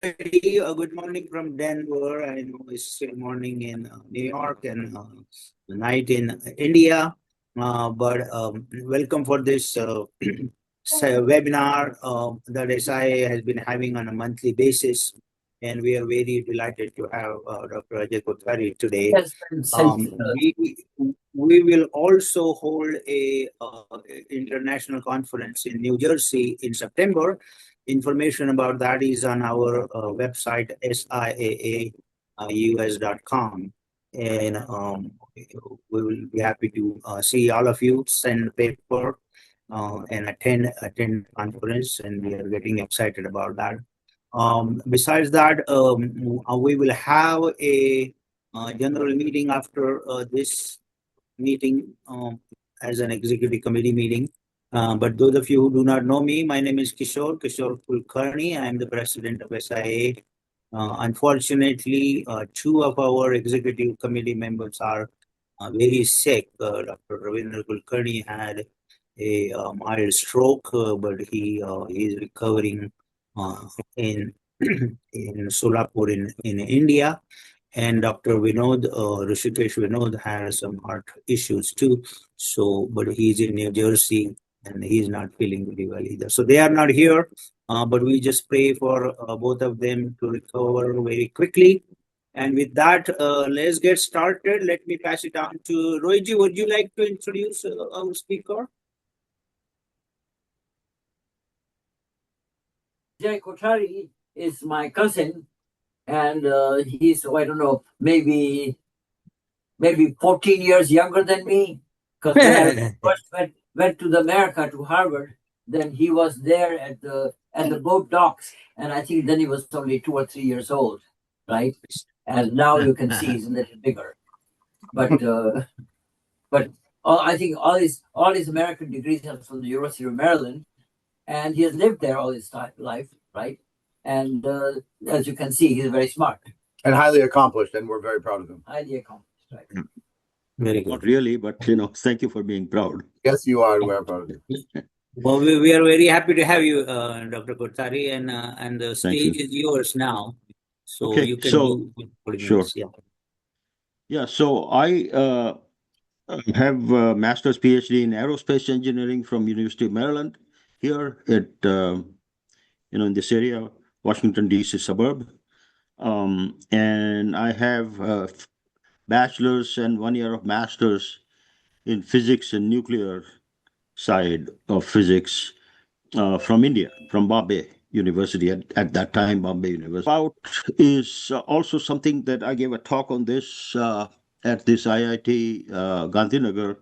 everybody. Good morning from Denver. I know it's still morning in New York and night in India. But welcome for this webinar that SIA has been having on a monthly basis. And we are very delighted to have Dr. Ajay Kothari today. Yes, We will also hold a international conference in New Jersey in September. Information about that is on our website, siaaus.com. And we will be happy to see all of you, send paper and attend conference, and we are getting excited about that. Besides that, we will have a general meeting after this meeting as an executive committee meeting. But those of you who do not know me, my name is Kishore Kulkarni. I am the president of SIA. Unfortunately, two of our executive committee members are very sick. Dr. Ravindra Kulkarni had a mild stroke, but he is recovering in in Solapur in India. And Dr. Vinod, Rishikesh Vinod has some heart issues too. So, but he's in New Jersey and he's not feeling very well either. So they are not here, but we just pray for both of them to recover very quickly. And with that, let's get started. Let me pass it on to Rohiji. Would you like to introduce our speaker? Ajay Kothari is my cousin, and he's, I don't know, maybe 14 years younger than me. Because when I first went to America, to Harvard, then he was there at the boat docks, and I think then he was only 2 or 3 years old, right? And now you can see he's a little bigger. But I think all his American degrees are from the University of Maryland, and he has lived there all his life, right? And as you can see, he's very smart and highly accomplished, and we're very proud of him. Highly accomplished, right? Very good. Not really, but thank you for being proud. Yes, you are. We're proud of you. Well, we are very happy to have you, Dr. Kothari, and the stage is yours now. So okay, you can sure. Yeah, so I have a master's PhD in Aerospace Engineering from University of Maryland here at in this area, Washington D.C. suburb, and I have a bachelor's and 1 year of master's in physics and nuclear side of physics from India, from Bombay University at that time, Bombay University. About is also something that I gave a talk on this at this IIT Gandhinagar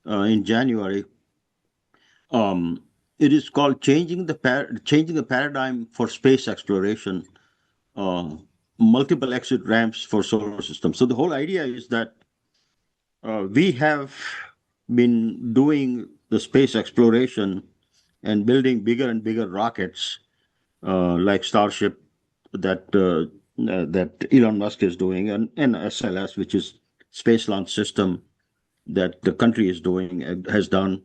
in January. It is called changing the paradigm for space exploration, multiple exit ramps for solar systems. So the whole idea is that we have been doing the space exploration and building bigger and bigger rockets like Starship that Elon Musk is doing, and SLS, which is Space Launch System that the country is doing and has done.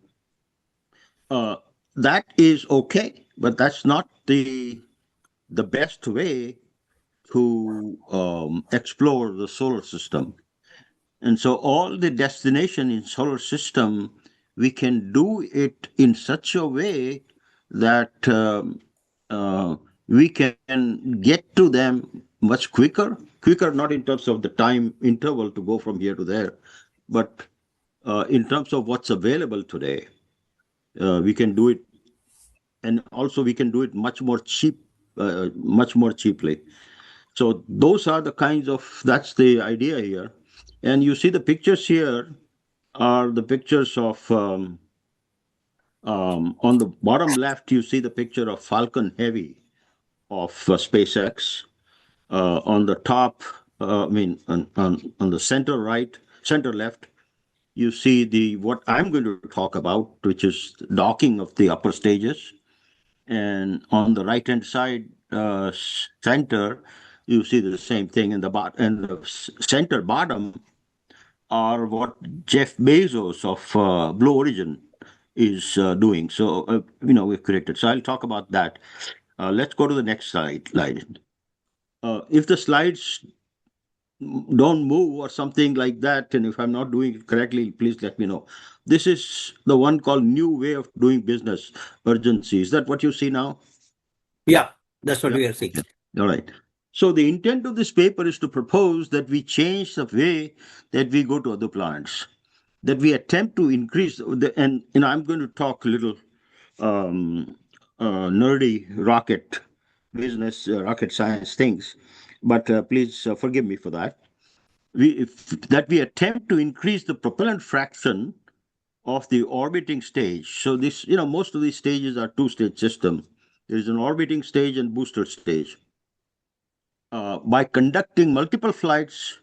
That is okay, but that's not the best way to explore the solar system. And so all the destination in solar system, we can do it in such a way that we can get to them much quicker, not in terms of the time interval to go from here to there, but in terms of what's available today. We can do it, and also we can do it much more cheaply. So those are the that's the idea here. And you see the pictures here are the pictures of, on the bottom left, you see the picture of Falcon Heavy of SpaceX. On the top, on the center left, you see what I'm going to talk about, which is docking of the upper stages. And on the right-hand side, center, you see the same thing. And the center bottom are what Jeff Bezos of Blue Origin is doing. So, we've created. So I'll talk about that. Let's go to the next slide. if the slides don't move or something like that, and if I'm not doing it correctly, please let me know. This is the one called New Way of Doing Business Urgency. Is that what you see now? Yeah, that's what Yeah. we are saying. All right. So the intent of this paper is to propose that we change the way that we go to other planets, that we attempt to increase and I'm going to talk a little um, nerdy rocket business, rocket science things, but please forgive me for that. That we attempt to increase the propellant fraction of the orbiting stage. So this, most of these stages are two-stage system. There is an orbiting stage and booster stage. By conducting multiple flights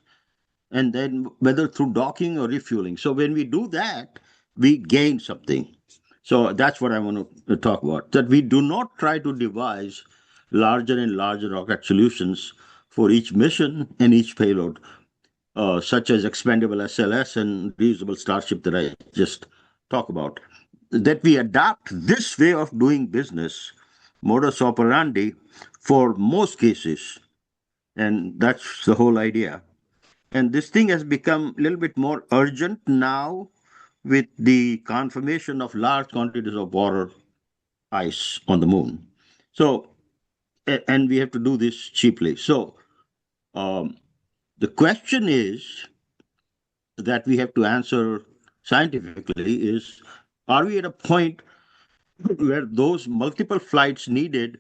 and then whether through docking or refueling. So when we do that, we gain something. So that's what I want to talk about. That we do not try to devise larger and larger rocket solutions for each mission and each payload, such as expandable SLS and reusable Starship that I just talked about. That we adapt this way of doing business, modus operandi, for most cases. And that's the whole idea. And this thing has become a little bit more urgent now with the confirmation of large quantities of water ice on the moon. So, and we have to do this cheaply. So, um, the question is that we have to answer scientifically is, are we at a point where those multiple flights needed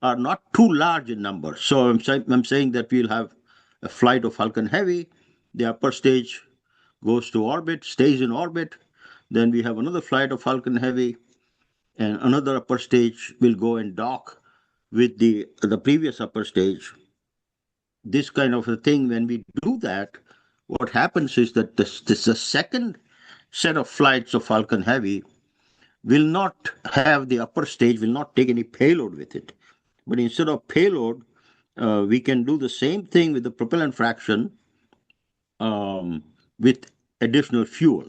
are not too large in number? So I'm saying that we'll have a flight of Falcon Heavy, the upper stage goes to orbit, stays in orbit. Then we have another flight of Falcon Heavy, and another upper stage will go and dock with the previous upper stage. This kind of a thing, when we do that, what happens is that this the second set of flights of Falcon Heavy will not have the upper stage, will not take any payload with it. But instead of payload, we can do the same thing with the propellant fraction with additional fuel.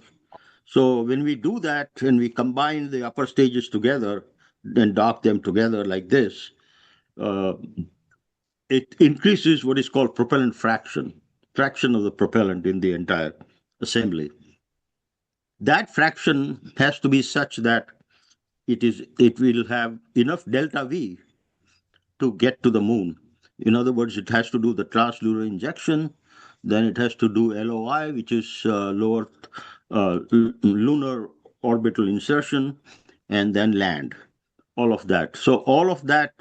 So when we do that and we combine the upper stages together and dock them together like this, uh, it increases what is called propellant fraction of the propellant in the entire assembly. That fraction has to be such that it will have enough delta V to get to the moon. In other words, it has to do the translunar injection, then it has to do LOI, which is lower lunar orbital insertion, and then land. All of that. So all of that,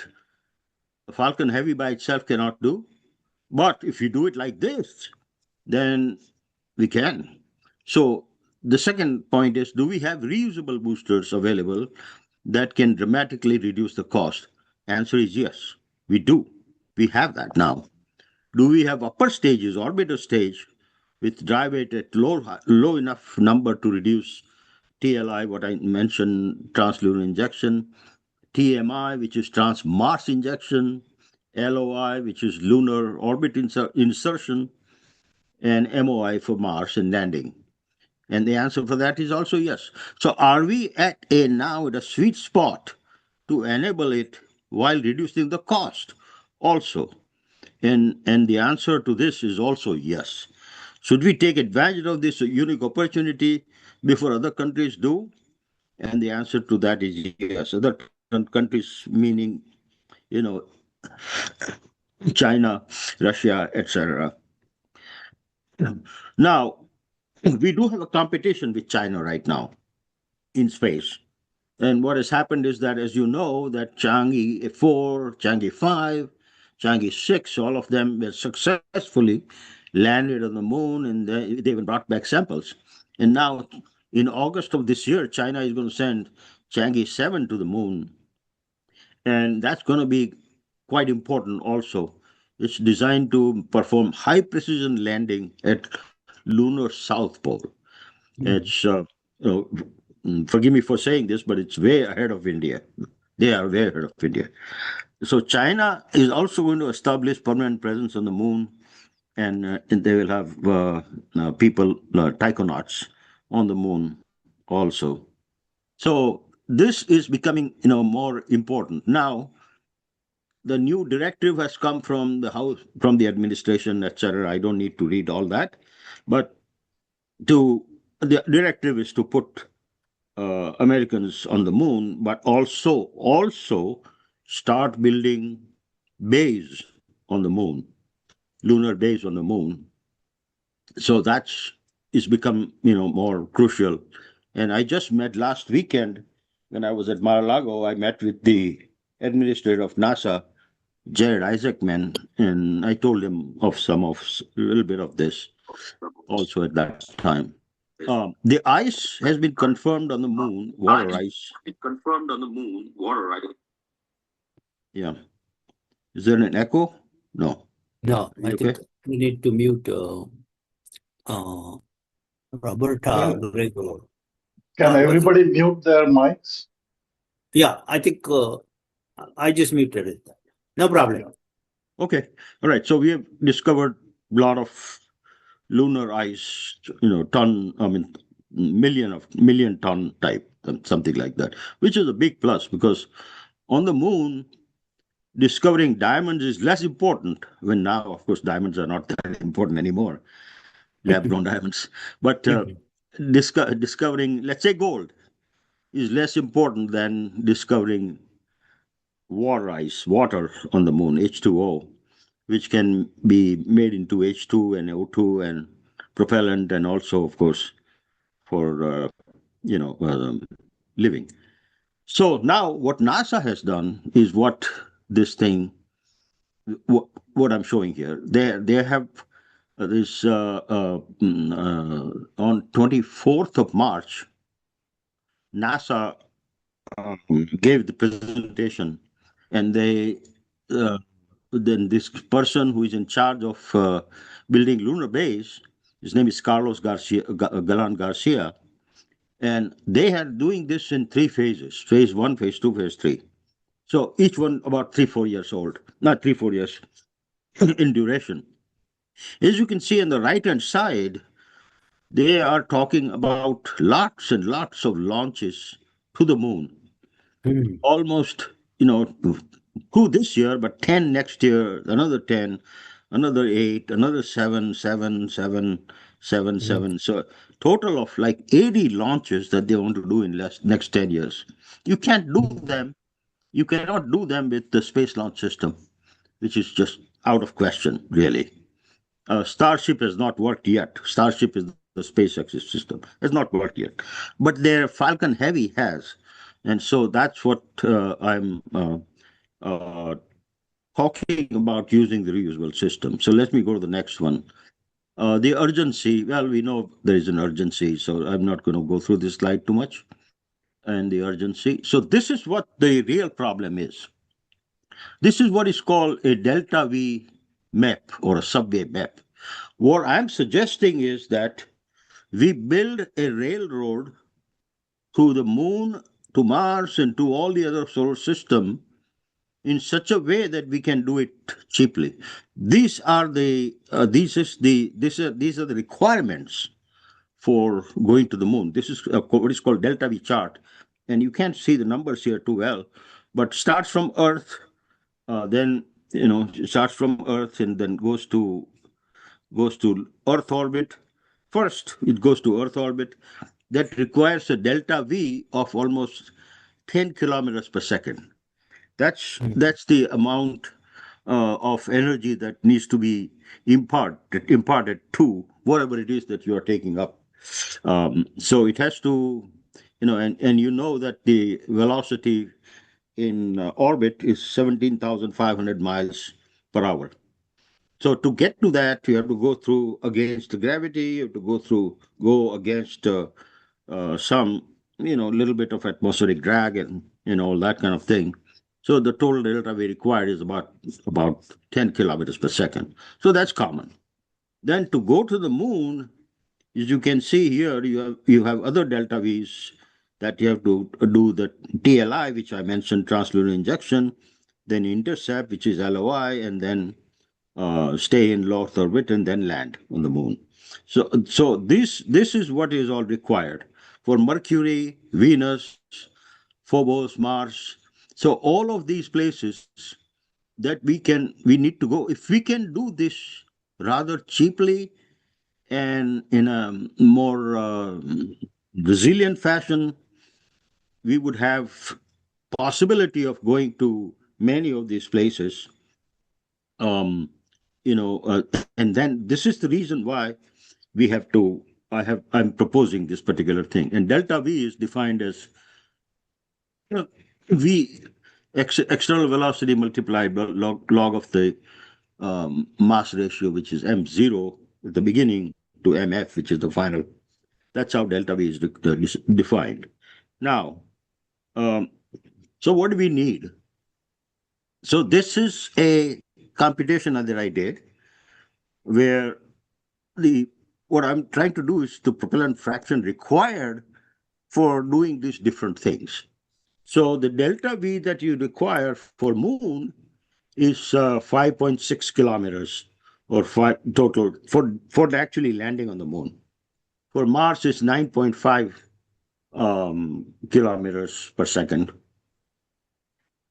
Falcon Heavy by itself cannot do. But if you do it like this, then we can. So the second point is, do we have reusable boosters available that can dramatically reduce the cost? Answer is yes, we do. We have that now. Do we have upper stages, orbiter stage, with dry weight at low enough number to reduce TLI, what I mentioned, translunar injection, TMI, which is trans Mars injection, LOI, which is lunar orbit insertion, and MOI for Mars and landing? And the answer for that is also yes. So are we at a sweet spot to enable it while reducing the cost also? And the answer to this is also yes. Should we take advantage of this unique opportunity before other countries do? And the answer to that is yes. Other countries, meaning, you know, China, Russia, etc. Now, we do have a competition with China right now in space. And what has happened is that, as you know, that Chang'e 4, Chang'e 5, Chang'e 6, all of them were successfully landed on the moon, and they even brought back samples. And now, in August of this year, China is going to send Chang'e 7 to the moon. And that's going to be quite important also. It's designed to perform high precision landing at lunar South Pole. It's, forgive me for saying this, but it's way ahead of India. They are way ahead of India. So China is also going to establish permanent presence on the moon, and they will have people, taikonauts, on the moon also. So this is becoming more important now. the new directive has come from the house, from the administration, etc. I don't need to read all that, but the directive is to put Americans on the moon, but also start building bays on the moon, lunar bays on the moon. So that's is become more crucial. And I just met last weekend when I was at Mar-a-Lago. I met with the administrator of NASA, Jared Isaacman, and I told him of a little bit of this also at that time. The ice has been confirmed on the moon, water ice. It confirmed on the moon, water ice. Yeah. Is there an echo? No. No, I Okay. think we need to mute Roberta Gregor. Can everybody mute their mics? Yeah, I think I just muted it. No problem. Okay. All right. So we have discovered a lot of lunar ice, million ton type, something like that, which is a big plus because on the moon, discovering diamonds is less important. When now, of course, diamonds are not that important anymore, lab-grown diamonds. But discovering, let's say, gold is less important than discovering water on the moon, H2O, which can be made into H2 and O2 and propellant, and also, of course, for living. So now, what NASA has done is what I'm showing here. They have this on 24th of March, NASA gave the presentation, and then this person who is in charge of building lunar base, his name is Carlos Galan Garcia, and they are doing this in 3 phases: phase 1, phase 2, phase 3. So each one about 3-4 years old, not 3-4 years in duration. As you can see on the right-hand side, they are talking about lots and lots of launches to the moon. Almost, 2 this year, but 10 next year, another 10, another 8, another 7, 7, 7, 7, 7. So total of like 80 launches that they want to do in next 10 years. You cannot do them with the Space Launch System, which is just out of question, really. Starship has not worked yet. Starship is the SpaceX system. Has not worked yet. But their Falcon Heavy has. And so that's what I'm talking about, using the reusable system. So let me go to the next one. The urgency, well, we know there is an urgency, so I'm not going to go through this slide too much. And the urgency. So this is what the real problem is. This is what is called a delta V map or a subway map. What I'm suggesting is that we build a railroad to the moon, to Mars, and to all the other solar system in such a way that we can do it cheaply. These are the requirements for going to the moon. This is what is called delta V chart, and you can't see the numbers here too well, but starts from Earth, then starts from Earth and then goes to Earth orbit. First, it goes to Earth orbit. That requires a delta V of almost 10 kilometers per second. That's the amount of energy that needs to be imparted to whatever it is that you are taking up. So it has to, and you know that the velocity in orbit is 17,500 miles per hour. So to get to that, you have to go through against the gravity. You have to go against some, little bit of atmospheric drag and all that kind of thing. So the total delta V required is about 10 kilometers per second. So that's common. Then to go to the moon, as you can see here, you have other delta Vs that you have to do, the TLI, which I mentioned, translunar injection, then intercept, which is LOI, and then stay in low Earth orbit and then land on the moon. So this is what is all required for Mercury, Venus, Phobos, Mars. So all of these places that we need to go. If we can do this rather cheaply and in a more resilient fashion, we would have possibility of going to many of these places. Um, and then this is the reason why we have to. I'm proposing this particular thing, and delta V is defined as v external velocity multiplied by log of the mass ratio, which is m0 at the beginning, to mf, which is the final. That's how delta V is defined. Now, um, so what do we need? So this is a computation that I did, where the what I'm trying to do is the propellant fraction required for doing these different things. So the delta V that you require for Moon is 5.6 kilometers, or five total for actually landing on the Moon. For Mars, it's 9.5 kilometers per second.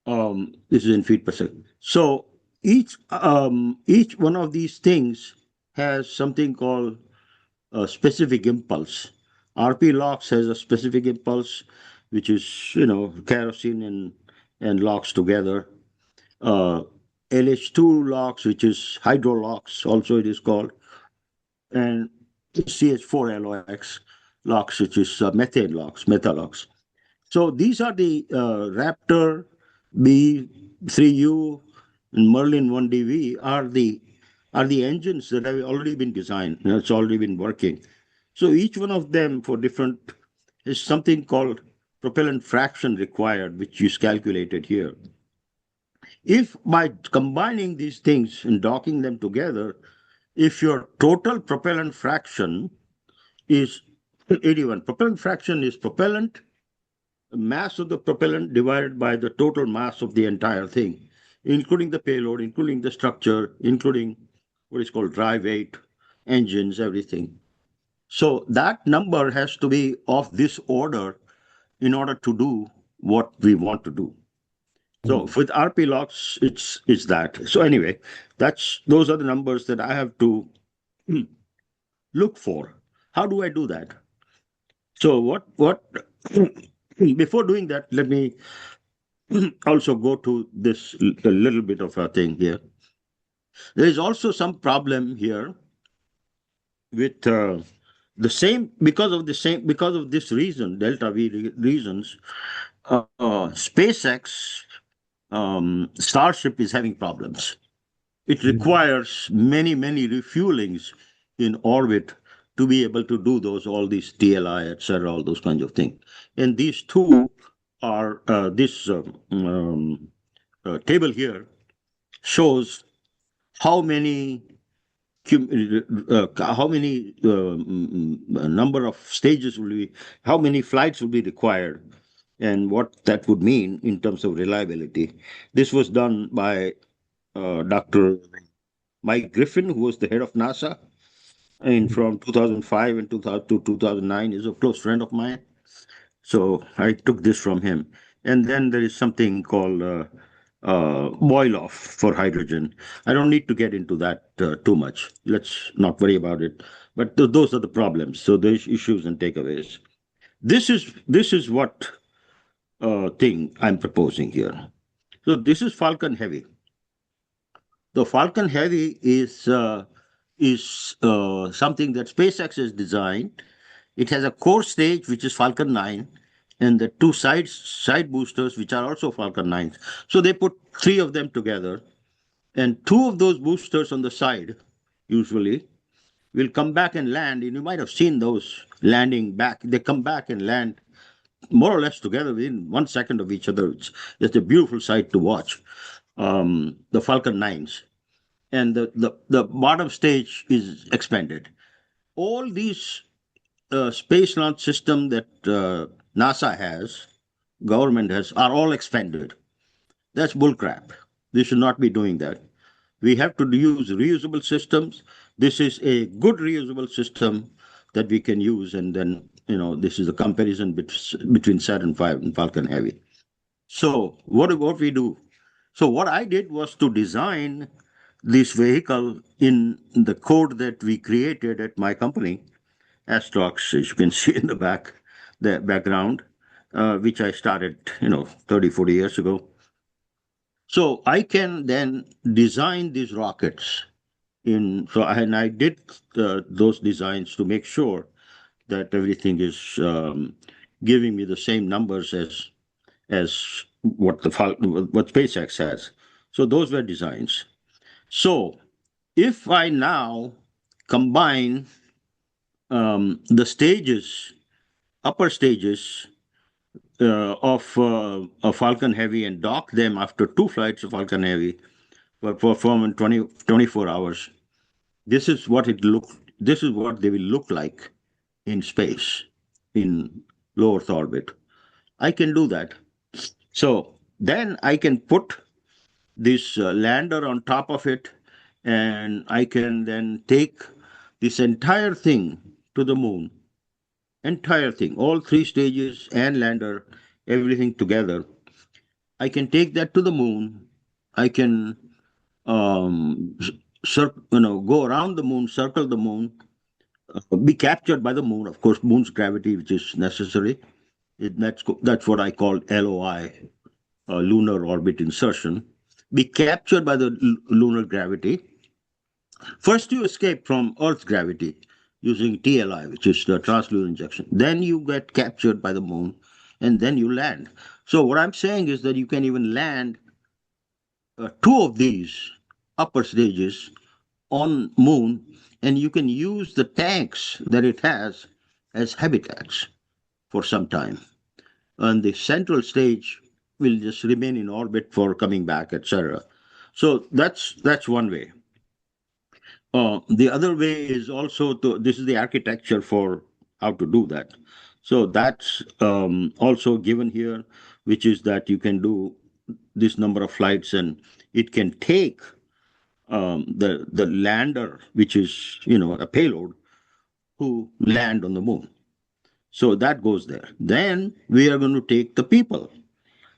This is in feet per second. So each one of these things has something called a specific impulse. RP LOX has a specific impulse, which is kerosene and LOX together. LH2 LOX, which is hydro LOX, also it is called, and CH4LOX LOX, which is methane LOX, metalox. So these are the Raptor B3U and Merlin 1DV are the engines that have already been designed. It's already been working. So each one of them for different is something called propellant fraction required, which is calculated here. If by combining these things and docking them together, if your total propellant fraction is 81, propellant fraction is propellant mass of the propellant divided by the total mass of the entire thing, including the payload, including the structure, including what is called dry weight, engines, everything. So that number has to be of this order in order to do what we want to do. So with RP LOX, it's that. So anyway, those are the numbers that I have to look for. How do I do that? So what before doing that, let me also go to this a little bit of a thing here. There is also some problem here with the same because of this reason, delta V reasons. SpaceX Starship is having problems. It requires many refuelings in orbit to be able to do all these TLI, etc., all those kinds of things. And these two are this table here shows how many number of stages will be, how many flights will be required, and what that would mean in terms of reliability. This was done by Dr. Mike Griffin, who was the head of NASA, and from 2005 and 2000 to 2009 is a close friend of mine. So I took this from him. And then there is something called boil off for hydrogen. I don't need to get into that too much. Let's not worry about it. But those are the problems. So there's issues and takeaways. This is what thing I'm proposing here. So this is Falcon Heavy. The Falcon Heavy is something that SpaceX has designed. It has a core stage, which is Falcon 9, and the two side boosters, which are also Falcon 9s. So they put three of them together, and two of those boosters on the side, usually, will come back and land. And you might have seen those landing back. They come back and land more or less together within 1 second of each other. It's a beautiful sight to watch. The Falcon 9s. And the bottom stage is expanded. All these space launch system that NASA has, government has, are all expanded. That's bullcrap. They should not be doing that. We have to use reusable systems. This is a good reusable system that we can use, and then this is a comparison between Saturn V and Falcon Heavy. So what we do So what I did was to design this vehicle in the code that we created at my company, Astrox, as you can see in the background, which I started, 30, 40 years ago. So I can then design these rockets and I did those designs to make sure that everything is giving me the same numbers as what SpaceX has. So those were designs. So if I now combine the stages, upper stages of a Falcon Heavy and dock them after 2 flights of Falcon Heavy, but perform in 24 hours, this is what this is what they will look like in space, in low Earth orbit. I can do that. So then I can put this lander on top of it, and I can then take this entire thing to the moon. Entire thing, all 3 stages and lander, everything together. I can take that to the moon. I can go around the moon, circle the moon, be captured by the moon. Of course, moon's gravity, which is necessary. That's what I call LOI, lunar orbit insertion. Be captured by the lunar gravity. First, you escape from Earth's gravity using TLI, which is the translunar injection. Then you get captured by the moon, and then you land. So what I'm saying is that you can even land 2 of these upper stages on moon, and you can use the tanks that it has as habitats for some time. And the central stage will just remain in orbit for coming back, etc. So that's one way. The other way is also this is the architecture for how to do that. So that's also given here, which is that you can do this number of flights, and it can take the lander, which is a payload, to land on the moon. So that goes there. Then we are going to take the people,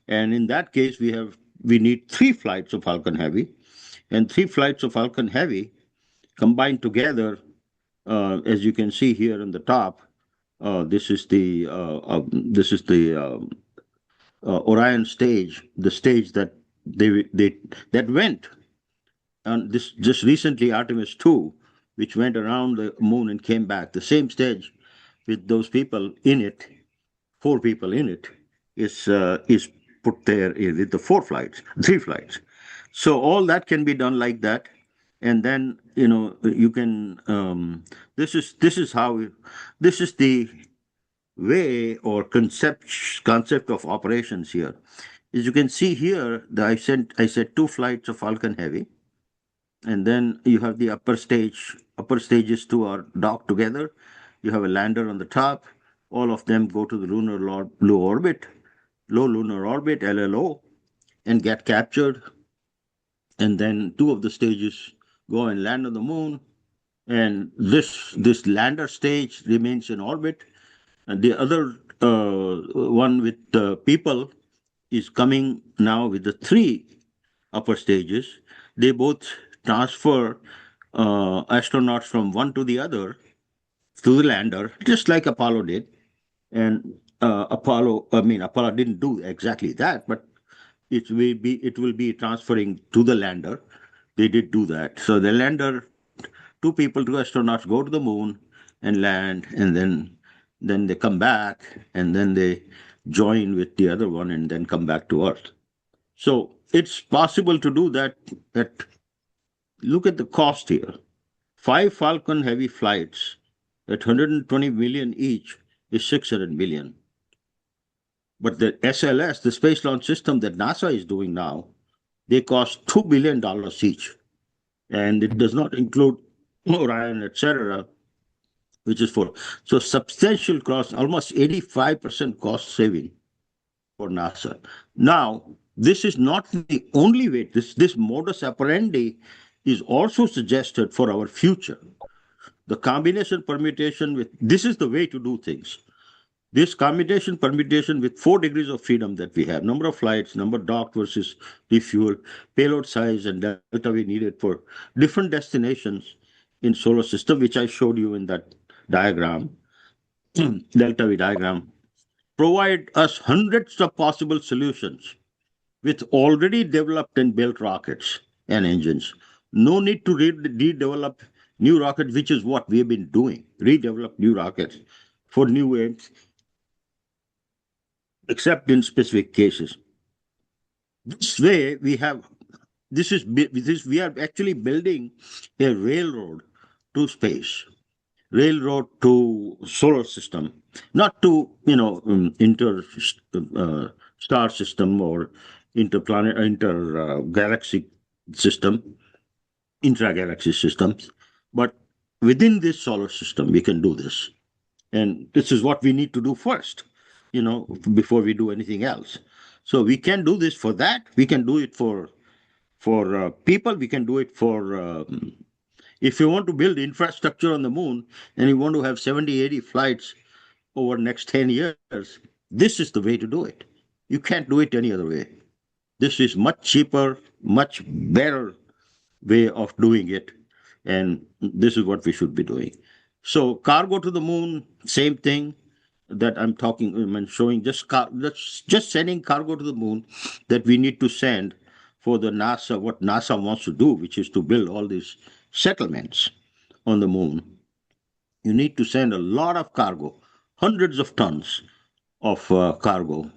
and in that case we need 3 flights of Falcon Heavy, and 3 flights of Falcon Heavy combined together, as you can see here on the top. This is the Orion stage, the stage that that went. And this just recently Artemis 2, which went around the moon and came back. The same stage with those people in it, 4 people in it, is put there with the 3 flights. So all that can be done like that, and then you can. This is the way or concept of operations here. As you can see here, I said 2 flights of Falcon Heavy, and then you have the upper stages 2 are docked together. You have a lander on the top. All of them go to the low lunar orbit, LLO, and get captured. And then 2 of the stages go and land on the moon. And this lander stage remains in orbit. And the other one with people is coming now with the 3 upper stages. They both transfer astronauts from one to the other to the lander, just like Apollo did. And Apollo didn't do exactly that, but it will be transferring to the lander. They did do that. So the lander, 2 astronauts go to the moon and land, and then they come back, and then they join with the other one and then come back to Earth. So it's possible to do that. Look at the cost here. 5 Falcon Heavy flights at 120 million each is 600 million. But the SLS, the Space Launch System that NASA is doing now, they cost $2 billion each. And it does not include Orion, etc., which is so substantial cost, almost 85% cost saving for NASA. Now, this is not the only way. This modus operandi is also suggested for our future. The combination permutation this is the way to do things. This combination permutation with 4 degrees of freedom that we have, number of flights, number docked versus refuel, payload size, and delta V needed for different destinations in solar system, which I showed you in that diagram, delta V diagram, provide us hundreds of possible solutions with already developed and built rockets and engines. No need to redevelop new rockets, which is what we have been doing, redevelop new rockets for new aims, except in specific cases. This way, we are actually building a railroad to space, railroad to solar system, not to inter star system or interplanet galaxy system, intra-galaxy systems, but within this solar system we can do this, and this is what we need to do first, before we do anything else. So we can do this for that. We can do it for people. We can do it for if you want to build infrastructure on the moon and you want to have 70, 80 flights over next 10 years, this is the way to do it. You can't do it any other way. This is much cheaper, much better way of doing it, and this is what we should be doing. So cargo to the moon, same thing that I'm showing, just sending cargo to the moon that we need to send for the NASA, what NASA wants to do, which is to build all these settlements on the moon. You need to send a lot of cargo, hundreds of tons of cargo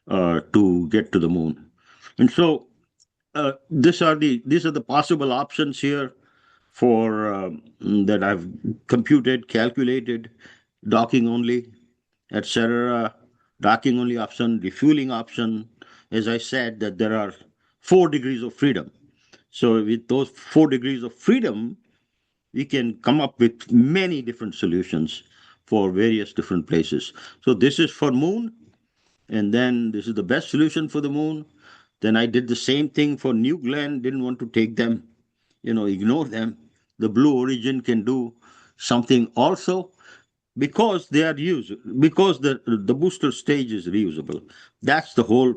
to get to the moon. And so these are the possible options here for that I've computed, calculated: docking only, etc. Docking only option, refueling option. As I said, that there are 4 degrees of freedom. So with those 4 degrees of freedom, we can come up with many different solutions for various different places. So this is for moon, and then this is the best solution for the moon. Then I did the same thing for New Glenn, didn't want to take them, ignore them. The Blue Origin can do something also because they are because the booster stage is reusable. That's the whole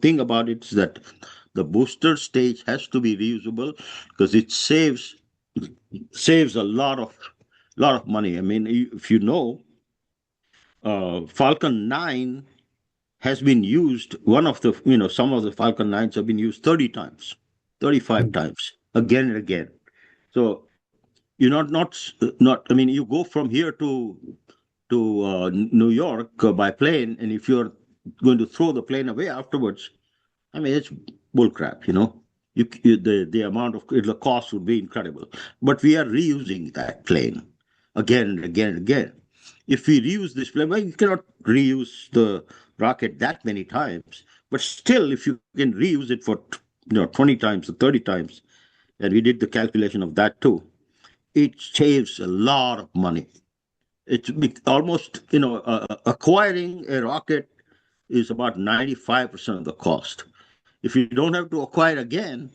thing about it, is that the booster stage has to be reusable because it saves a lot of money. I mean, if Falcon 9 has been used, some of the Falcon 9s have been used 30 times, 35 times, again and again. So you're not, I mean, you go from here to New York by plane, and if you're going to throw the plane away afterwards, I mean, it's bullcrap, the amount of the cost would be incredible. But we are reusing that plane again and again and again. If we reuse this plane, well, you cannot reuse the rocket that many times, but still, if you can reuse it for 20 times or 30 times, and we did the calculation of that too, it saves a lot of money. It's almost, acquiring a rocket is about 95% of the cost. If you don't have to acquire again,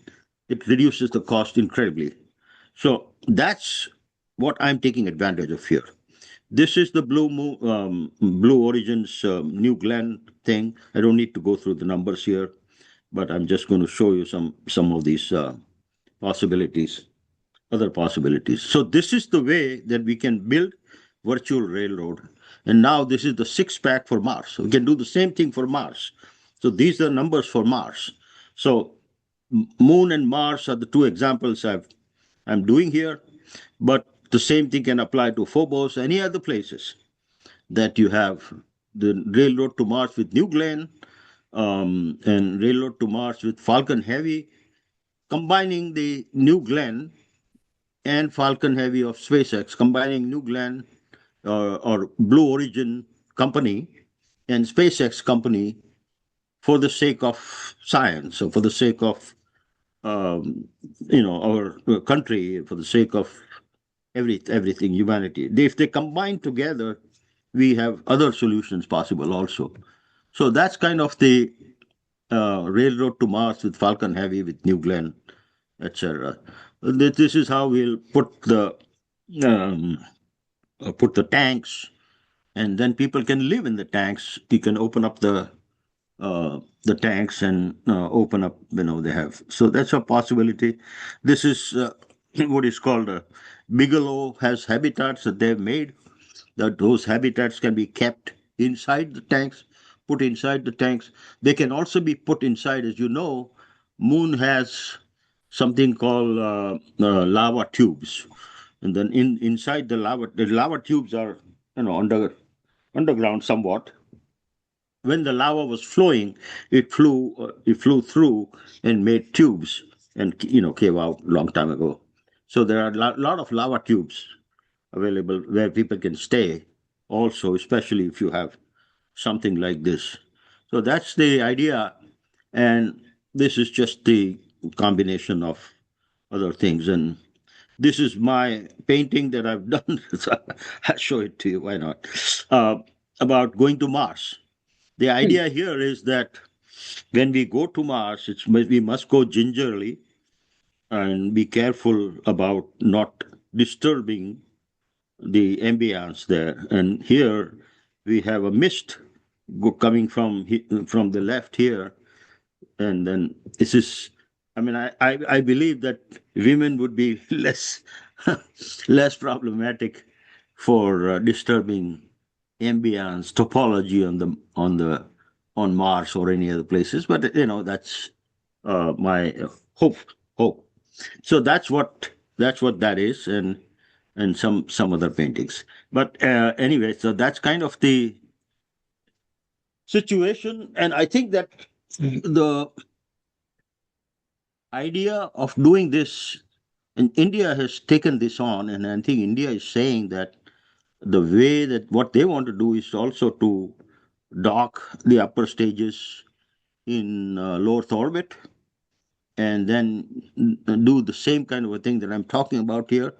it reduces the cost incredibly. So that's what I'm taking advantage of here. This is the Blue Origin's New Glenn thing. I don't need to go through the numbers here, but I'm just going to show you some of these possibilities, other possibilities. So this is the way that we can build virtual railroad. And now this is the 6-pack for Mars. So we can do the same thing for Mars. So these are numbers for Mars. So Moon and Mars are the two examples I'm doing here, but the same thing can apply to Phobos, any other places that you have the railroad to Mars with New Glenn, and railroad to Mars with Falcon Heavy, combining the New Glenn and Falcon Heavy of SpaceX, combining New Glenn or Blue Origin company and SpaceX company for the sake of science, or for the sake of our country, for the sake of everything, humanity. If they combine together, we have other solutions possible also. So that's kind of the railroad to Mars with Falcon Heavy, with New Glenn, etc. This is how we'll put the tanks and then people can live in the tanks. You can open up the tanks and open up. They have, so that's a possibility. This is what is called a Bigelow has habitats that they've made. That those habitats can be kept inside the tanks, put inside the tanks. They can also be put inside, as you know. Moon has something called lava tubes, and then inside the lava tubes are underground somewhat. When the lava was flowing, it flew through and made tubes and came out long time ago. So there are a lot of lava tubes available where people can stay also, especially if you have something like this. So that's the idea, and this is just the combination of other things. And this is my painting that I've done. So I'll show it to you. Why not? Uh, about going to Mars. The idea here is that when we go to Mars, we must go gingerly and be careful about not disturbing the ambience there. And here we have a mist coming from the left here, and then this is. I mean, I believe that women would be less problematic for disturbing ambience topology on Mars or any other places. But that's my hope. So that's what that is, and some other paintings. But anyway, so that's kind of the situation, and I think that the idea of doing this, and India has taken this on, and I think India is saying that the way that what they want to do is also to dock the upper stages in low Earth orbit, and then do the same kind of a thing that I'm talking about here,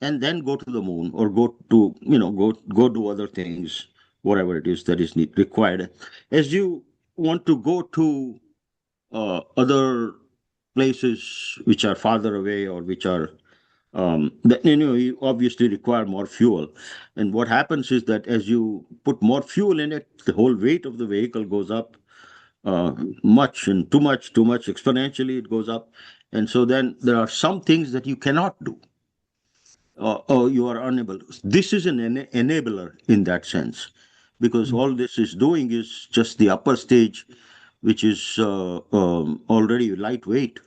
and then go to the moon or go to other things, whatever it is that is required. As you want to go to other places which are farther away or which are you obviously require more fuel. And what happens is that as you put more fuel in it, the whole weight of the vehicle goes up much, and too much, exponentially it goes up. And so then there are some things that you cannot do, or you are unable. This is an enabler in that sense, because all this is doing is just the upper stage, which is already lightweight,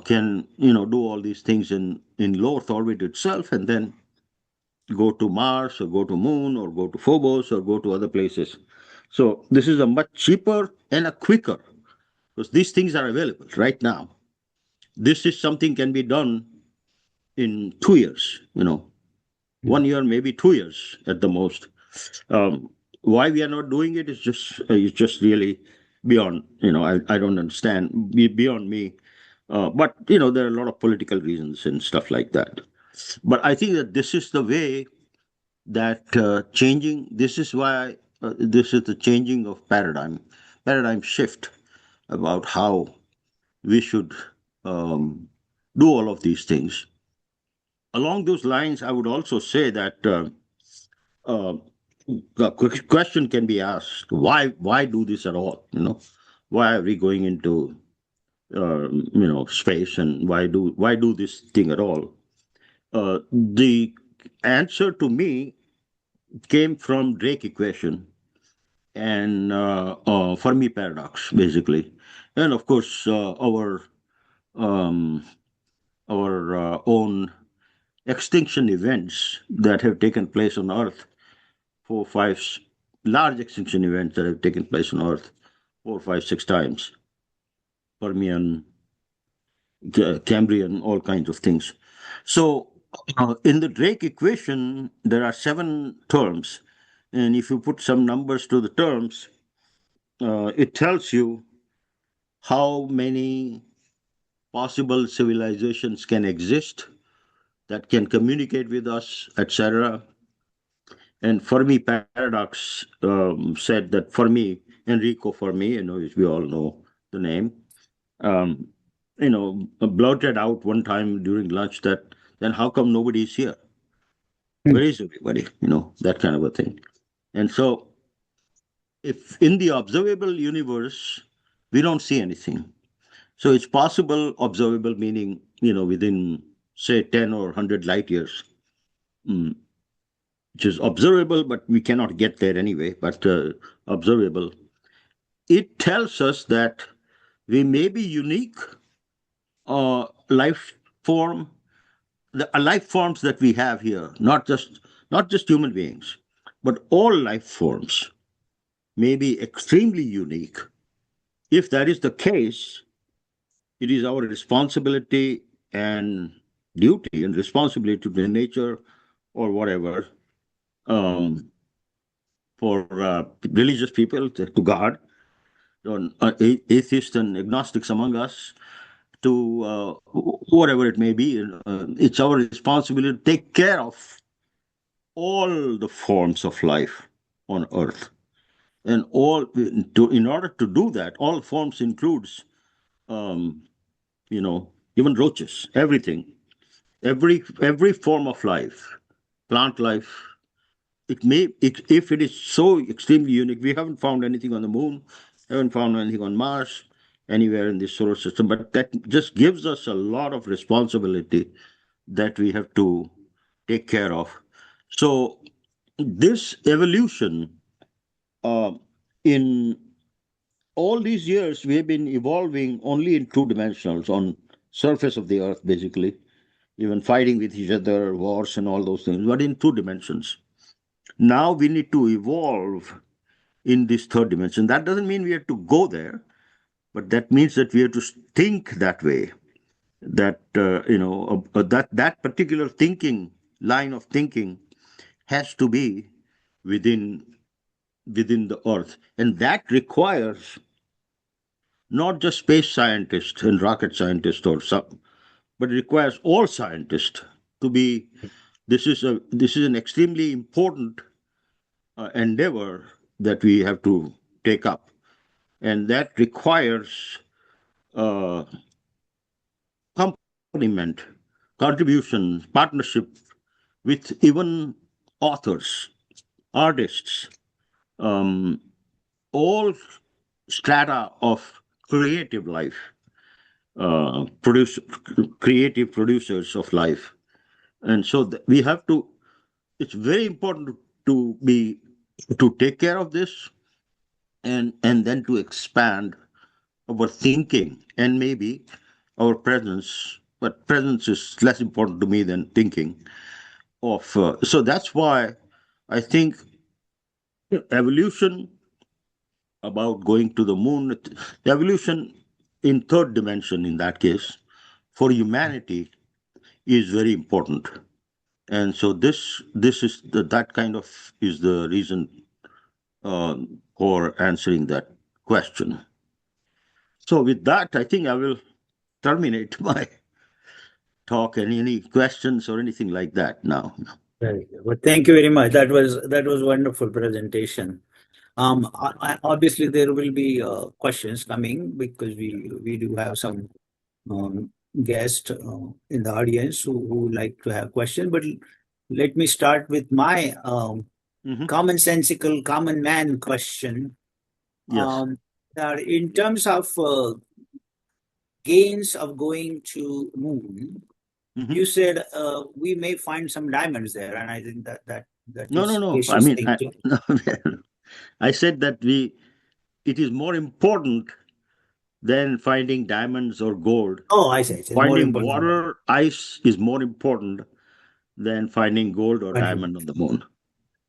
can do all these things in low Earth orbit itself, and then go to Mars or go to Moon or go to Phobos or go to other places. So this is a much cheaper and a quicker, because these things are available right now. This is something can be done in 2 years, 1 year, maybe 2 years at the most. Why we are not doing it is just really beyond, I don't understand, beyond me. But there are a lot of political reasons and stuff like that. But I think that this is the way that changing. This is why this is the changing of paradigm shift about how we should do all of these things. Along those lines, I would also say that the question can be asked: Why do this at all? Why are we going into space, and why do this thing at all? The answer to me came from Drake equation and Fermi paradox, basically, and of course um, our own extinction events that have taken place on Earth, large extinction events that have taken place on Earth 4, 5, 6 times, Permian, Cambrian, all kinds of things. So in the Drake equation, there are 7 terms, and if you put some numbers to the terms, it tells you how many possible civilizations can exist that can communicate with us, etc. And Fermi paradox said that Enrico Fermi, we all know the name, um, blurted out one time during lunch that then how come nobody is here? Where is everybody? That kind of a thing. And so, if in the observable universe, we don't see anything. So it's possible, observable meaning, within, say, 10 or 100 light years, which is observable, but we cannot get there anyway, but observable. It tells us that we may be unique life form, the life forms that we have here, not just human beings, but all life forms may be extremely unique. If that is the case, it is our responsibility and duty and responsibility to the nature or whatever, for religious people, to God, atheists and agnostics among us, to whatever it may be. It's our responsibility to take care of all the forms of life on Earth. And in order to do that, all forms includes, even roaches, everything, every form of life, plant life. If it is so extremely unique, we haven't found anything on the moon, haven't found anything on Mars, anywhere in this solar system, but that just gives us a lot of responsibility that we have to take care of. So this evolution, in all these years, we have been evolving only in two dimensionals, on surface of the Earth, basically, even fighting with each other, wars and all those things, but in two dimensions. Now we need to evolve in this third dimension. That doesn't mean we have to go there, but that means that we have to think that way. That that particular line of thinking has to be within the Earth, and that requires not just space scientists and rocket scientists but it requires all scientists to be. This is an extremely important endeavor that we have to take up, and that requires accompaniment, contribution, partnership with even authors, artists, all strata of creative life, creative producers of life. And so we have to, it's very important to take care of this, and then to expand our thinking and maybe our presence, but presence is less important to me than thinking of. So that's why I think evolution about going to the moon, evolution in third dimension in that case, for humanity is very important. And so this is that kind of is the reason for answering that question. So with that, I think I will terminate my talk. And any questions or anything like that now? Very good. Well, thank you very much. That was wonderful presentation. Obviously there will be questions coming, because we do have some guests in the audience who like to have questions. But let me start with my commonsensical, common man question. Yes. Now, in terms of gains of going to moon, you said we may find some diamonds there, and I think that No. is I mean, I said that it is more important than finding diamonds or gold. Oh, I see. Finding water, ice is more important than finding gold or diamond on the moon.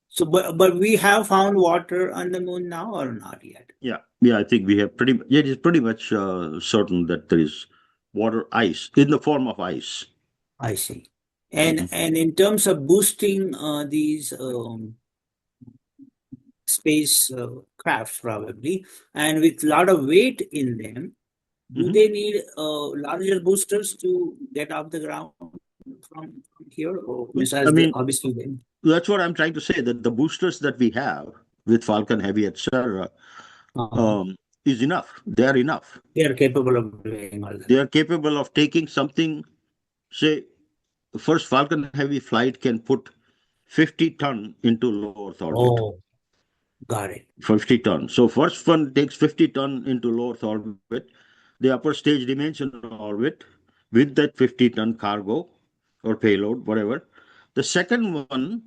So, but we have found water on the moon now, or not yet? Yeah. I think we have it is pretty much certain that there is water, ice in the form of ice. I see. And in terms of boosting these space crafts, probably, and with a lot of weight in them, do they need larger boosters to get off the ground from here? Or obviously then? That's what I'm trying to say, that the boosters that we have with Falcon Heavy, etc., is enough. They are enough. They are capable of doing all that. They are capable of taking something. Say, the first Falcon Heavy flight can put 50 ton into low Earth orbit. Oh, Got it. 50 ton. So first one takes 50 ton into low Earth orbit. The upper stage remains in orbit with that 50-ton cargo or payload, whatever. The second one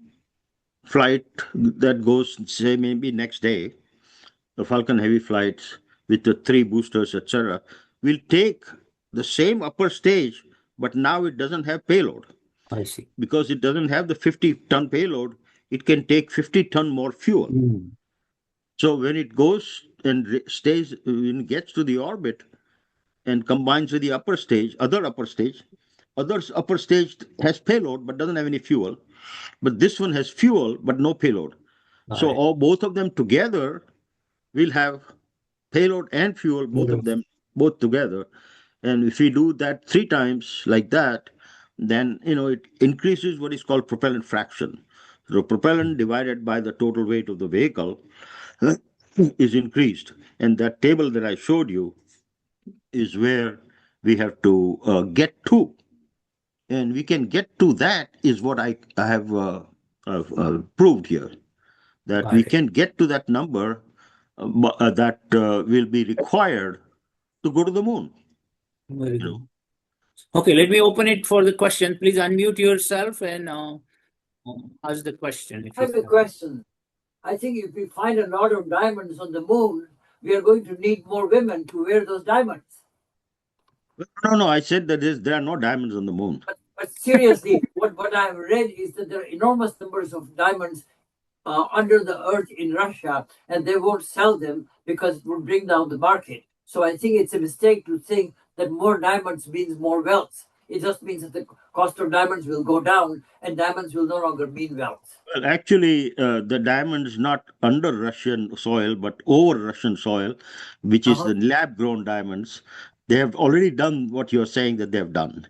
flight that goes, say, maybe next day, the Falcon Heavy flights with the 3 boosters, etc., will take the same upper stage, but now it doesn't have payload. I see. Because it doesn't have the 50-ton payload, it can take 50-ton more fuel. Mm. So when it goes and stays, when it gets to the orbit and combines with the upper stage, other upper stage has payload but doesn't have any fuel. But this one has fuel but no payload. Got So it. both of them together will have payload and fuel, both of them, both together. And if we do that 3 times like that, then it increases what is called propellant fraction. So propellant divided by the total weight of the vehicle is increased. And that table that I showed you is where we have to get to. And we can get to that is what I have proved here. That Got we it. can get to that number that will be required to go to the moon. Very You know. good. Okay, let me open it for the question. Please unmute yourself and ask the question. I have a question. I think if we find a lot of diamonds on the moon, we are going to need more women to wear those diamonds. No, I said that there are no diamonds on the moon. But seriously, what I have read is that there are enormous numbers of diamonds under the earth in Russia, and they won't sell them because it will bring down the market. So I think it's a mistake to think that more diamonds means more wealth. It just means that the cost of diamonds will go down, and diamonds will no longer mean wealth. Well, actually, the diamond is not under Russian soil, but over Russian soil, which is the lab-grown diamonds. They have already done what you're saying that they have done.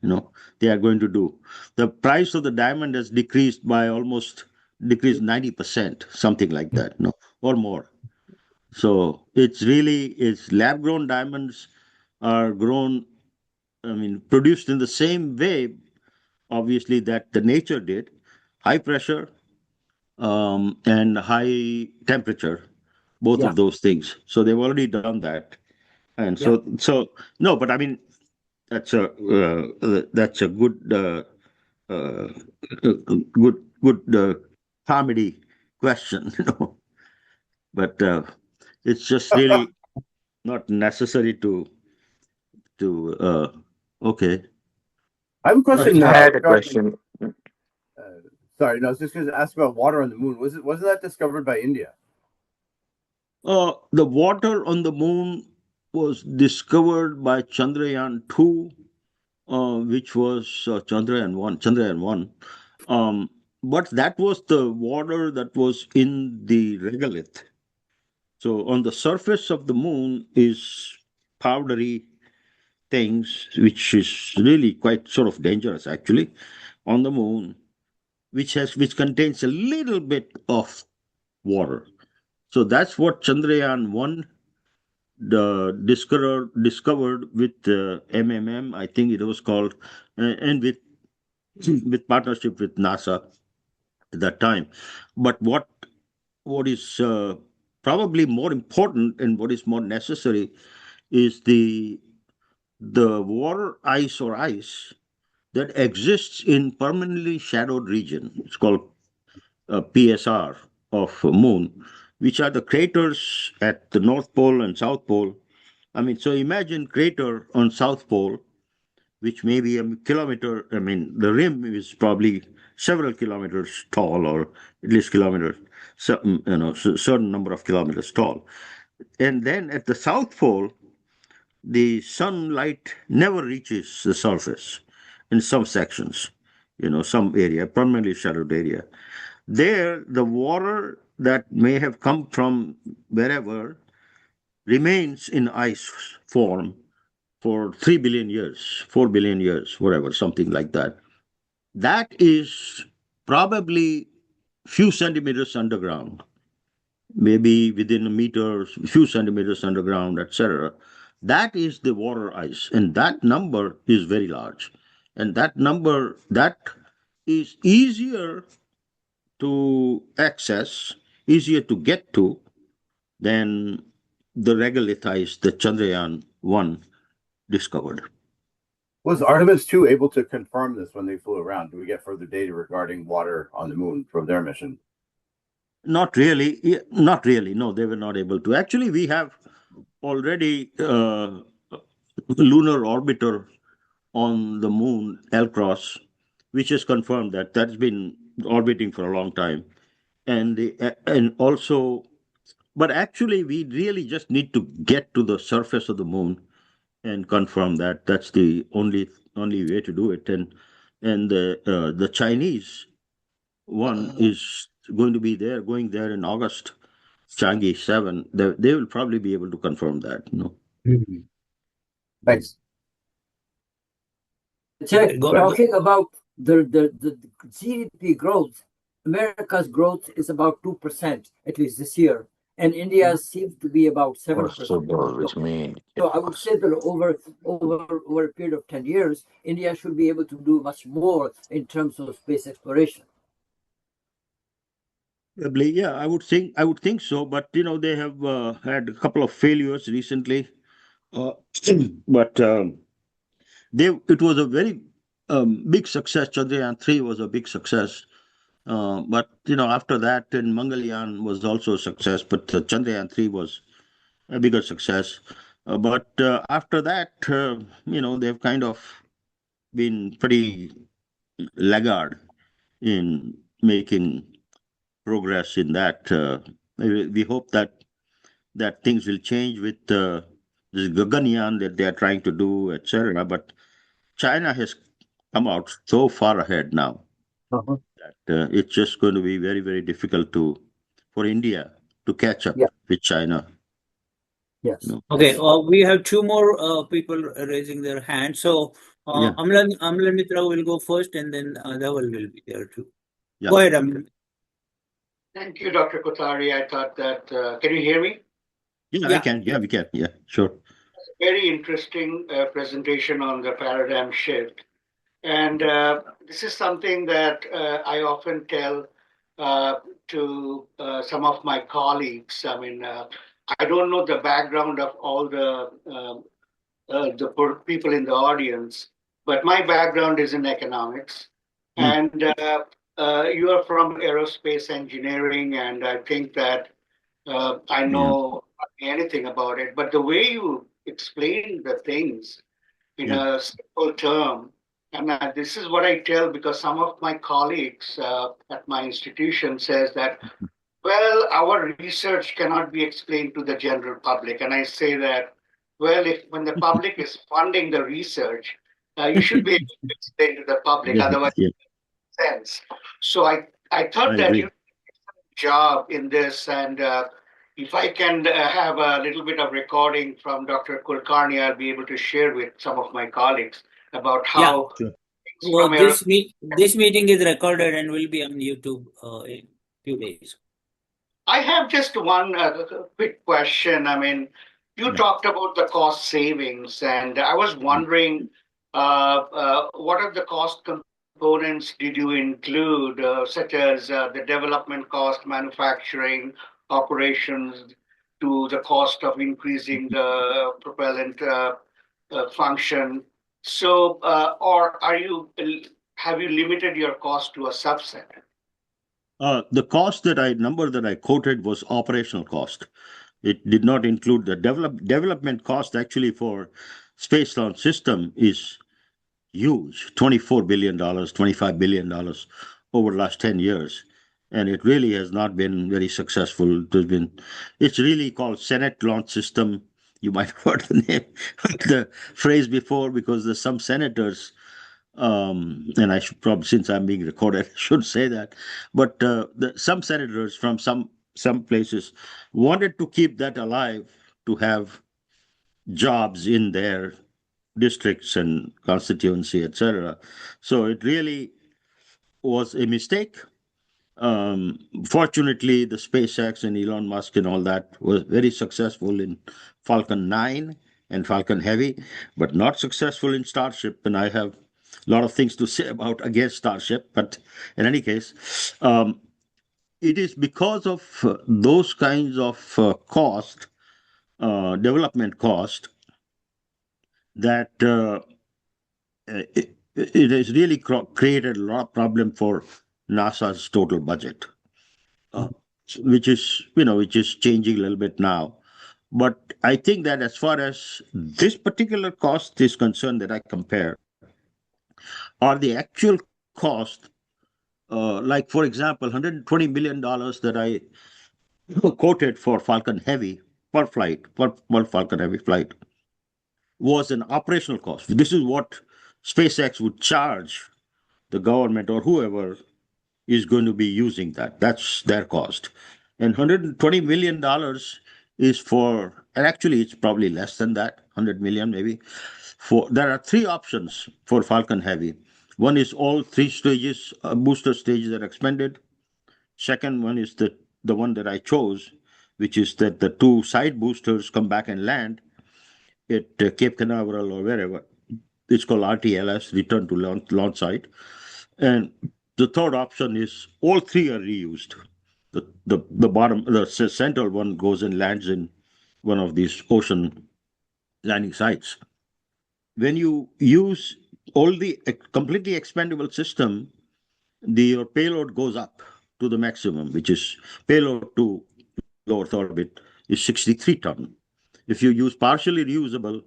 They are going to do. The price of the diamond has decreased 90%, something like that, or more. So it's lab-grown diamonds are grown, produced in the same way, obviously, that the nature did, high pressure, and high temperature, both of those things. So they've already done that, and so no, but I mean that's a good comedy question, but it's just really not necessary to okay. I have a question. I had a question. Sorry, no, I was just going to ask about water on the moon. Wasn't that discovered by India? The water on the moon was discovered by Chandrayaan-2, which was Chandrayaan-1. But that was the water that was in the regolith. So on the surface of the moon is powdery things, which is really quite sort of dangerous, actually, on the moon, which contains a little bit of water. So that's what Chandrayaan-1 discovered with MMM, I think it was called, and with partnership with NASA at that time. But what is probably more important and what is more necessary is the water ice or ice that exists in permanently shadowed region. It's called PSR of moon, which are the craters at the North Pole and South Pole. So imagine crater on South Pole, which may be a kilometer. The rim is probably several kilometers tall, or at least kilometers, certain number of kilometers tall. And then at the South Pole, the sunlight never reaches the surface in some sections, some area, permanently shadowed area. There, the water that may have come from wherever remains in ice form for 3 billion years, 4 billion years, whatever, something like that. That is probably few centimeters underground, maybe within a meter, few centimeters underground, etc. That is the water ice, and that number is very large. And that number, that is easier to access, easier to get to, than the regolithites that Chandrayaan-1 discovered. Was Artemis 2 able to confirm this when they flew around? Do we get further data regarding water on the moon from their mission? Not really. Not really. No, they were not able to. Actually, we have already lunar orbiter on the moon, Alcross, which has confirmed that that's been orbiting for a long time. And also, but actually, we really just need to get to the surface of the moon and confirm that. That's the only way to do it. And the Chinese one is going to be there, going there in August, Changi 7. They will probably be able to confirm that. Thanks. Talking about the GDP growth, America's growth is about 2%, at least this year, and India seems to be about 7%. So I would say that over a period of 10 years, India should be able to do much more in terms of space exploration. Yeah, I would think so. But they have had a couple of failures recently. But it was a very big success. Chandrayaan-3 was a big success. But after that, and Mangalyaan was also a success, but Chandrayaan-3 was a bigger success. But after that, they've kind of been pretty laggard in making progress in that. We hope that things will change with this Gaganyaan that they are trying to do, etc. But China has come out so far ahead now that it's just going to be very, very difficult for India to catch up with China. Yes. Okay. We have two more people raising their hands. So Amlan Mitra will go first, and then Dhaval will be there too. Yeah. Go ahead, Amlan. Thank you, Dr. Kothari. I thought that, can you hear me? Yeah, I can. Yeah, we can. Yeah, sure. Very interesting presentation on the paradigm shift. And this is something that I often tell to some of my colleagues. I mean, I don't know the background of all the people in the audience, but my background is in economics. And you are from Aerospace Engineering, and I think that I know anything about it. But the way you explain the things in a simple term, and this is what I tell, because some of my colleagues at my institution says that, well, our research cannot be explained to the general public. And I say that, well, when the public is funding the research, you should be able to explain to the public, otherwise it makes sense. So I thought that you did a job in this, and if I can have a little bit of recording from Dr. Kulkarni, I'll be able to share with some of my colleagues about how. Well, this meeting is recorded and will be on YouTube in a few days. I have just one quick question. I mean, you talked about the cost savings, and I was wondering what are the cost components did you include, such as the development cost, manufacturing, operations, to the cost of increasing the propellant function? So, or have you limited your cost to a subset? The number that I quoted was operational cost. It did not include the development cost. Actually, for space launch system is huge, $24 billion, $25 billion over the last 10 years. And it really has not been very successful. It's really called Senate Launch System. You might have heard the phrase before, because there's some senators, and I should probably, since I'm being recorded, I should say that. But some senators from some places wanted to keep that alive, to have jobs in their districts and constituency, etc. So it really was a mistake. Fortunately, the SpaceX and Elon Musk and all that was very successful in Falcon 9 and Falcon Heavy, but not successful in Starship. And I have a lot of things to say against Starship, but in any case, it is because of those kinds of cost, development cost, that it has really created a lot of problem for NASA's total budget, uh, which is changing a little bit now. But I think that as far as this particular cost is concerned, that I compare, are the actual cost, like for example, $120 million that I quoted for Falcon Heavy per flight, per Falcon Heavy flight, was an operational cost. This is what SpaceX would charge the government or whoever is going to be using that. That's their cost. And $120 million is for, and actually it's probably less than that, 100 million maybe. There are three options for Falcon Heavy. One is all three stages, booster stages are expended. Second one is the one that I chose, which is that the two side boosters come back and land at Cape Canaveral or wherever. It's called RTLS, return to launch site. And the third option is all three are reused. The central one goes and lands in one of these ocean landing sites. When you use all the completely expendable system, your payload goes up to the maximum, which is payload to low Earth orbit is 63 ton. If you use partially reusable,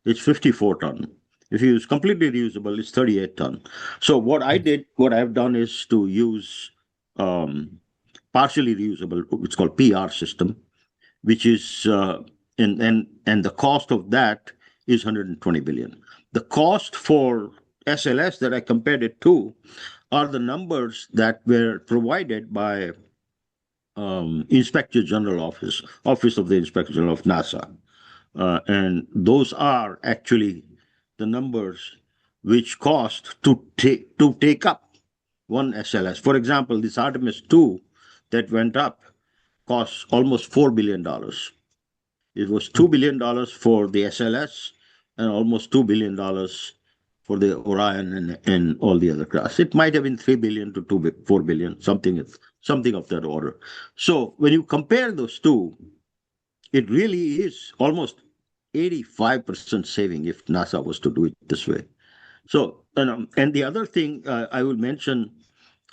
it's 54 ton. If you use completely reusable, it's 38 ton. So what I've done is to use partially reusable, it's called PR system, which is and the cost of that is 120 billion. The cost for SLS that I compared it to are the numbers that were provided by Inspector General Office of the Inspector General of NASA. And those are actually the numbers which cost to take up one SLS. For example, this Artemis 2 that went up cost almost $4 billion. It was $2 billion for the SLS and almost $2 billion for the Orion and all the other craft. It might have been 3 billion to 4 billion, something of that order. So when you compare those two, it really is almost 85% saving if NASA was to do it this way. So, and the other thing I will mention,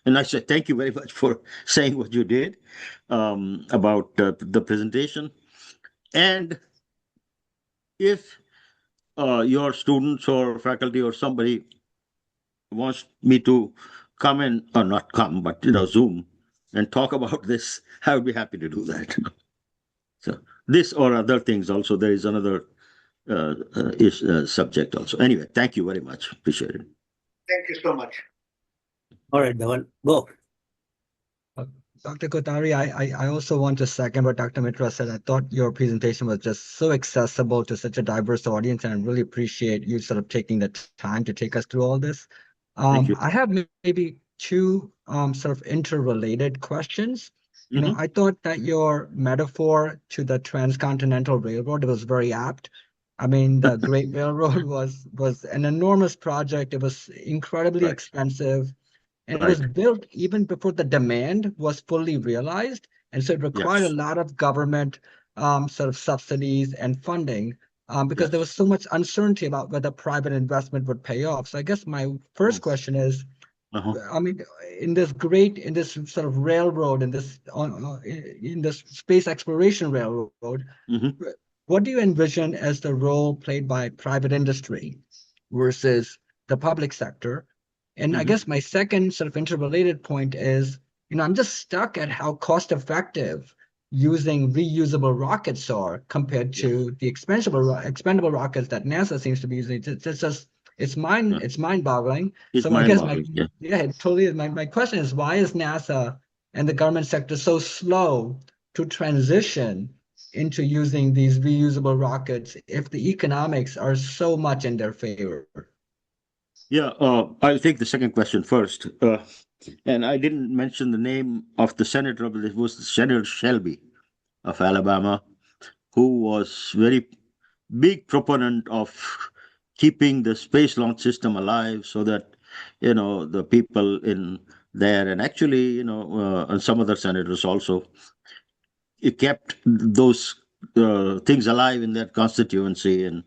and I said thank you very much for saying what you did about the presentation. And if your students or faculty or somebody wants me to come in, or not come, but Zoom and talk about this, I would be happy to do that. So this or other things also, there is another subject also. Anyway, thank you very much. Appreciate it. Thank you so much. All right, Dhawan, go. Dr. Kothari, I also want to second what Dr. Mitra said. I thought your presentation was just so accessible to such a diverse audience, and I really appreciate you sort of taking the time to take us through all this. Thank you. I have maybe two sort of interrelated questions. I thought that your metaphor to the Transcontinental Railroad was very apt. I mean, the Great Railroad was an enormous project. It was incredibly expensive. And it was built even before the demand was fully realized. And so it required a lot of government sort of subsidies and funding because there was so much uncertainty about whether private investment would pay off. So I guess my first question is, I mean, in this sort of railroad, in this space exploration railroad, what do you envision as the role played by private industry versus the public sector? And I guess my second sort of interrelated point is, I'm just stuck at how cost effective using reusable rockets are compared to the expendable rockets that NASA seems to be using. It's mind boggling. So I guess it totally is. My question is, why is NASA and the government sector so slow to transition into using these reusable rockets if the economics are so much in their favor? Yeah, I'll take the second question first. And I didn't mention the name of the senator, but it was Senator Shelby of Alabama, who was very big proponent of keeping the space launch system alive so that, the people in there, and actually, and some other senators also, it kept those things alive in their constituency and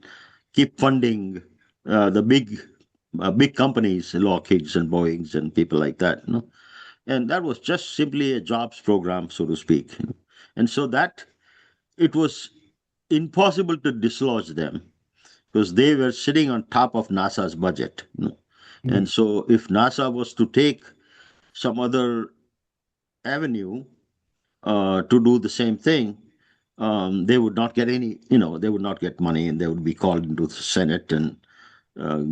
keep funding the big companies, Lockheed's and Boeing's and people like that. And that was just simply a jobs program, so to speak. And so that it was impossible to dislodge them because they were sitting on top of NASA's budget. And so if NASA was to take some other avenue to do the same thing, they would not get any, they would not get money, and they would be called into the Senate and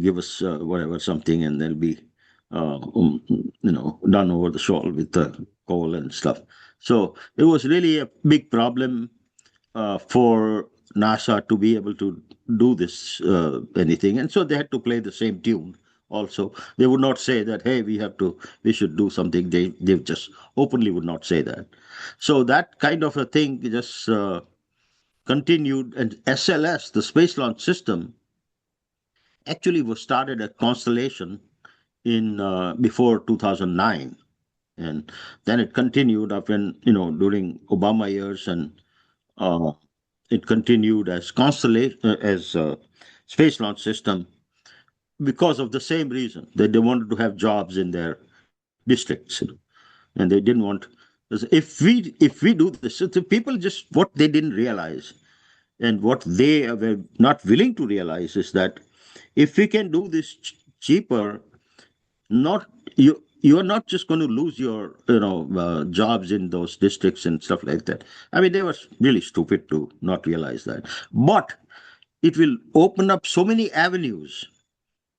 give us whatever something, and they'll be, done over the shoulder with the coal and stuff. So it was really a big problem for NASA to be able to do this anything, and so they had to play the same tune. Also, they would not say that, hey, we should do something. They just openly would not say that. So that kind of a thing just continued, and SLS, the Space Launch System, actually was started at Constellation in before 2009, and then it continued up in during Obama years, and it continued as Constellation as Space Launch System because of the same reason that they wanted to have jobs in their districts, and they didn't want. If we do this, so the people just what they didn't realize, and what they were not willing to realize is that if we can do this cheaper, not you are not just going to lose your jobs in those districts and stuff like that. I mean, they were really stupid to not realize that, but it will open up so many avenues,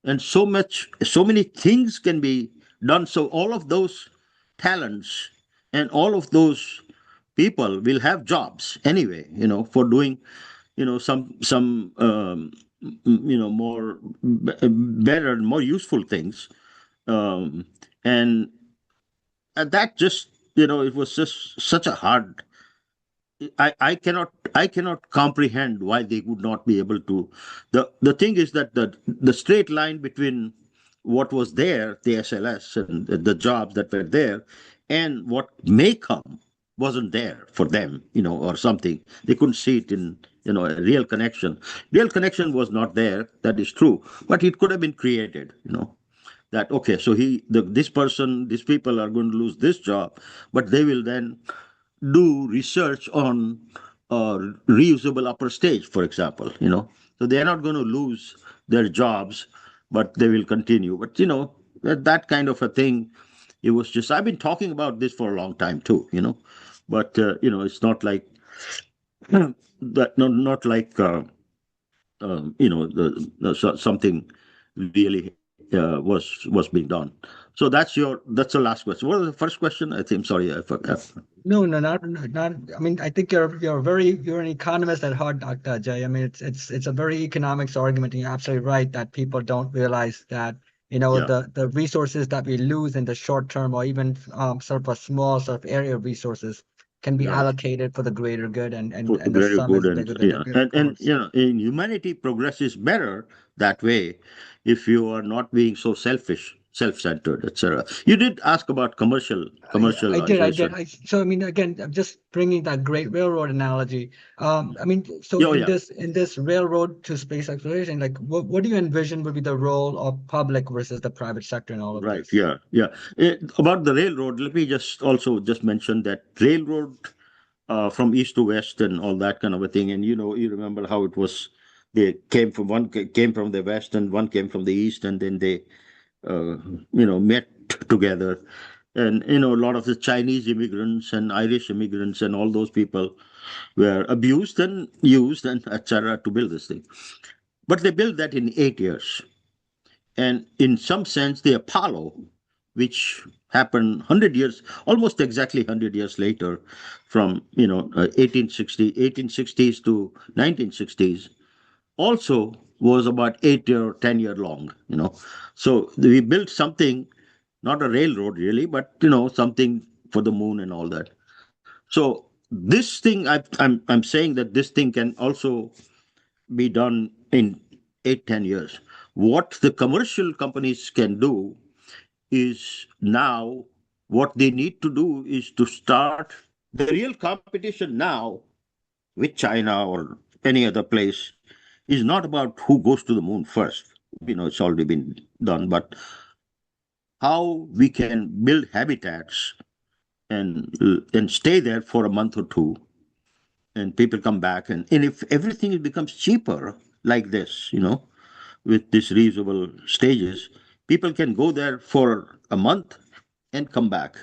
and so many things can be done. So all of those talents and all of those people will have jobs anyway, for doing some more better and more useful things. And that just it was just such a hard. I cannot comprehend why they would not be able to. The thing is that the straight line between what was there, the SLS and the jobs that were there, and what may come wasn't there for them, or something. They couldn't see it in a real connection. Real connection was not there. That is true, but it could have been created. That okay, so these people are going to lose this job, but they will then do research on reusable upper stage, for example. So they are not going to lose their jobs, but they will continue. But that kind of a thing. It was just I've been talking about this for a long time too. But it's not like that. No, not like something really was being done. So that's the last question. What was the first question? I think. Sorry, I forgot. No, not. I mean, I think you're an economist at heart, Dr. Ajay. I mean, it's a very economics argument, and you're absolutely right that people don't realize that the resources that we lose in the short term, or even sort of a small sort of area of resources, can be allocated for the greater good, and the Very sum good, is bigger than the good, of and course. in humanity, progress is better that way if you are not being so selfish, self-centered, etc. You did ask about I did. commercialization. So I mean, again, I'm just bringing that Great Railroad analogy. I mean, so Oh, yeah. in this railroad to space exploration, like what do you envision would be the role of public versus the private sector in all of Right. this? Yeah. About the railroad, let me just mention that railroad from east to west and all that kind of a thing. And you remember how it was. They came from the west and one came from the east, and then they met together. And a lot of the Chinese immigrants and Irish immigrants and all those people were abused and used and etc. to build this thing. But they built that in 8 years. And in some sense, the Apollo, which happened 100 years, almost exactly 100 years later, from 1860s to 1960s, also was about 8 year or 10 year long. So we built something, not a railroad really, but something for the moon and all that. So this thing, I'm saying that this thing can also be done in 8-10 years. What the commercial companies can do is now what they need to do is to start the real competition now with China or any other place is not about who goes to the moon first. It's already been done, but how we can build habitats and stay there for a month or two, and people come back, and if everything becomes cheaper like this, with these reasonable stages, people can go there for a month and come back.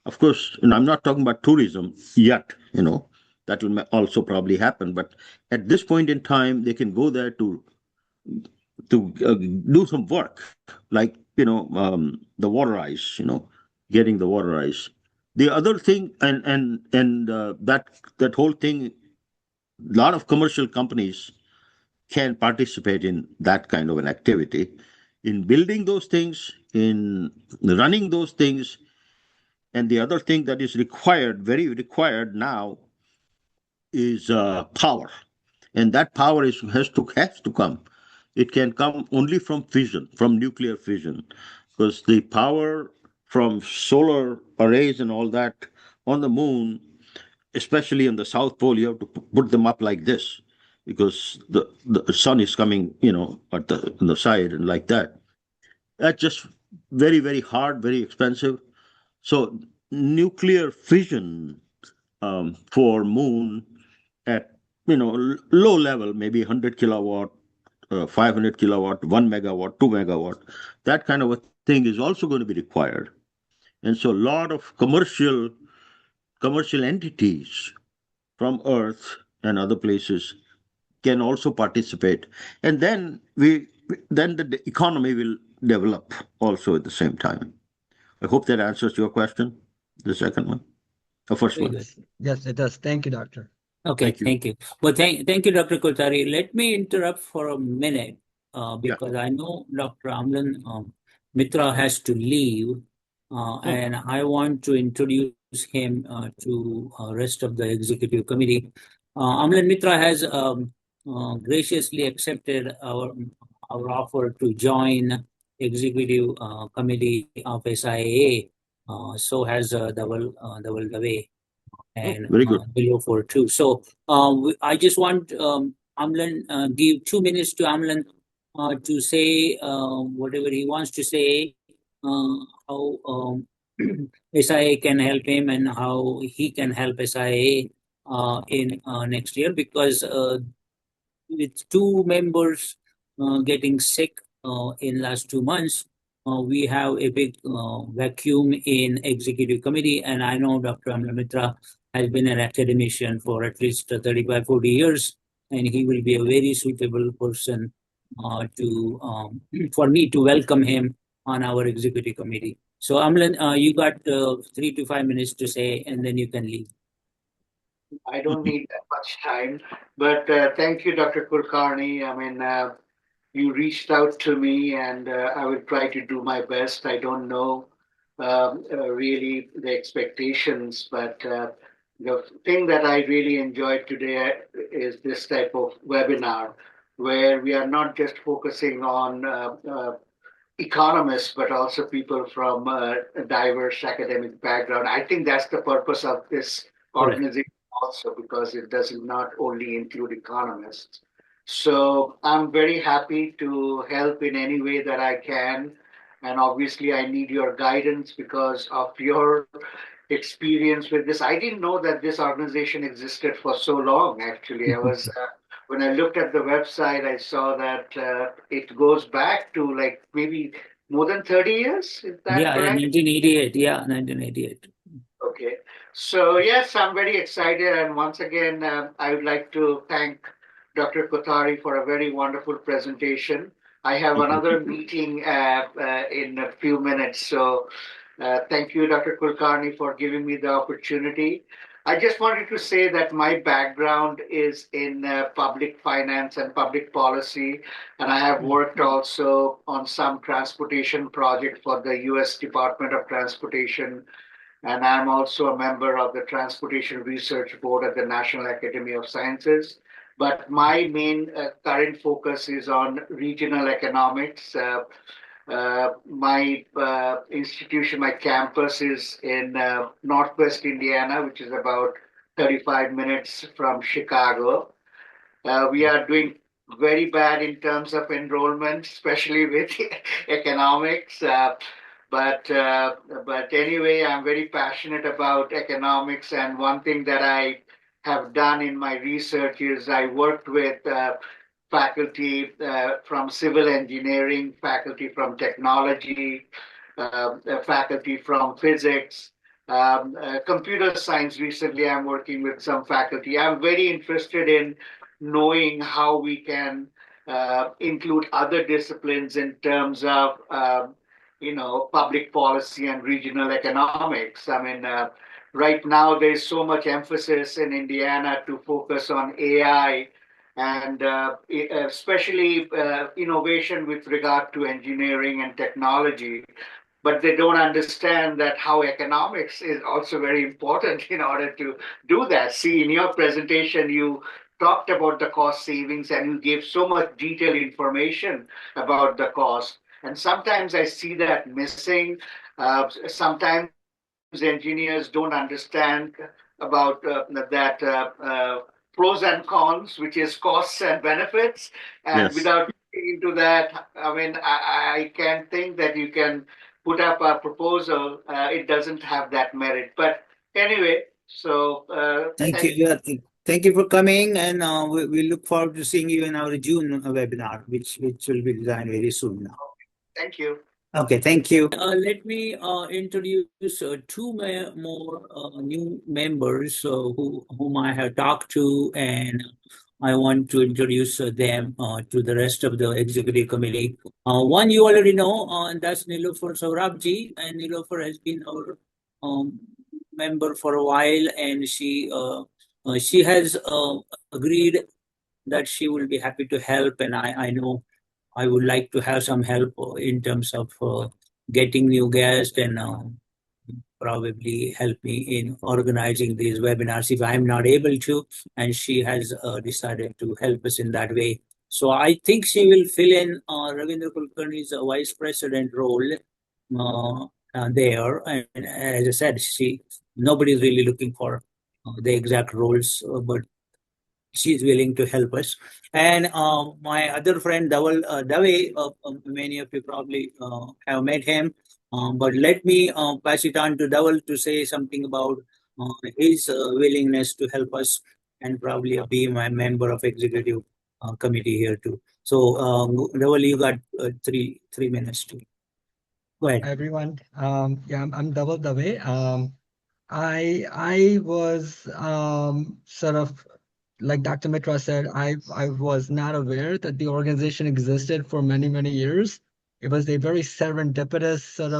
Of course, I'm not talking about tourism yet, that will also probably happen, but at this point in time, they can go there to do some work, like the water ice, getting the water ice. The other thing, and that whole thing, a lot of commercial companies can participate in that kind of an activity, in building those things, in running those things. And the other thing that is required, very required now, is power, and that power has to come. It can come only from fission, from nuclear fission, because the power from solar arrays and all that on the moon, especially in the South Pole, you have to put them up like this, because the sun is coming, at the side and like that. That's just very, very hard, very expensive. So nuclear fission for moon at low level, maybe 100 kilowatt, 500 kilowatt, 1 megawatt, 2 megawatt, that kind of a thing is also going to be required. And so a lot of commercial entities from Earth and other places can also participate, and then the economy will develop also at the same time. I hope that answers your question, the second one, the first Very one. good. Yes, it does. Thank you, Doctor. Okay, thank you. Well, thank you, Dr. Kothari. Let me interrupt for a minute because I know Dr. Amlan Mitra has to leave, and I want to introduce him to rest of the executive committee. Amlan Mitra has graciously accepted our offer to join executive committee of SIAA. So has Double Dave and Very good. below 4 too. So I just want Amlan give 2 minutes to Amlan to say whatever he wants to say, how SIA can help him and how he can help SIA in next year, because with 2 members getting sick in last 2 months, we have a big vacuum in executive committee, and I know Dr. Amlan Mitra has been an academician for at least 35-40 years, and he will be a very suitable person for me to welcome him on our executive committee. So Amlan, you got 3 to 5 minutes to say, and then you can leave. I don't need that much time, but thank you, Dr. Kulkarni. I mean, you reached out to me, and I will try to do my best. I don't know really the expectations, but the thing that I really enjoyed today is this type of webinar, where we are not just focusing on economists, but also people from a diverse academic background. I think that's the purpose of this organization also, because it does not only include economists. So I'm very happy to help in any way that I can. And obviously I need your guidance because of your experience with this. I didn't know that this organization existed for so long, actually. I was, when I looked at the website, I saw that it goes back to like maybe more than 30 years. Is that correct? 1988. Yeah, 1988. Okay. So yes, I'm very excited. And once again, I would like to thank Dr. Kothari for a very wonderful presentation. I have another meeting in a few minutes. So thank you, Dr. Kulkarni, for giving me the opportunity. I just wanted to say that my background is in public finance and public policy, and I have worked also on some transportation project for the U.S. Department of Transportation, and I'm also a member of the Transportation Research Board at the National Academy of Sciences. But my main current focus is on regional economics. My institution, my campus is in Northwest Indiana, which is about 35 minutes from Chicago. We are doing very bad in terms of enrollment, especially with economics. But anyway, I'm very passionate about economics, and one thing that I have done in my research is I worked with faculty from civil engineering, faculty from technology, faculty from physics, computer science. Recently, I'm working with some faculty. I'm very interested in knowing how we can include other disciplines in terms of public policy and regional economics. I mean, right now there's so much emphasis in Indiana to focus on AI and especially innovation with regard to engineering and technology. But they don't understand that how economics is also very important in order to do that. See, in your presentation, you talked about the cost savings and you gave so much detailed information about the cost. And sometimes I see that missing. Sometimes engineers don't understand about that pros and cons, which is costs and benefits. And Yes. without getting into that, I mean, I can't think that you can put up a proposal. It doesn't have that merit. But anyway, so Thank you. Yeah, thank you for coming, and we look forward to seeing you in our June webinar, which will be designed very soon now. Thank you. Okay, thank you. Let me introduce two more new members whom I have talked to, and I want to introduce them to the rest of the executive committee. One you already know, and that's Nilofer Saurabji, and Nilofer has been our member for a while, and she has agreed that she will be happy to help, and I know I would like to have some help in terms of getting new guests and probably help me in organizing these webinars if I'm not able to. And she has decided to help us in that way. So I think she will fill in Ravindra Kulkarni's vice president role there. And as I said, nobody's really looking for the exact roles, but she's willing to help us. And my other friend, Dave, many of you probably have met him. But let me pass it on to Dawal to say something about his willingness to help us and probably be my member of executive committee here too. So Dawal, you got 3 minutes to go ahead. Hi, everyone. Yeah, I'm Dawal Dave. I was sort of like Dr. Mitra said, I was not aware that the organization existed for many years. It was a very serendipitous sort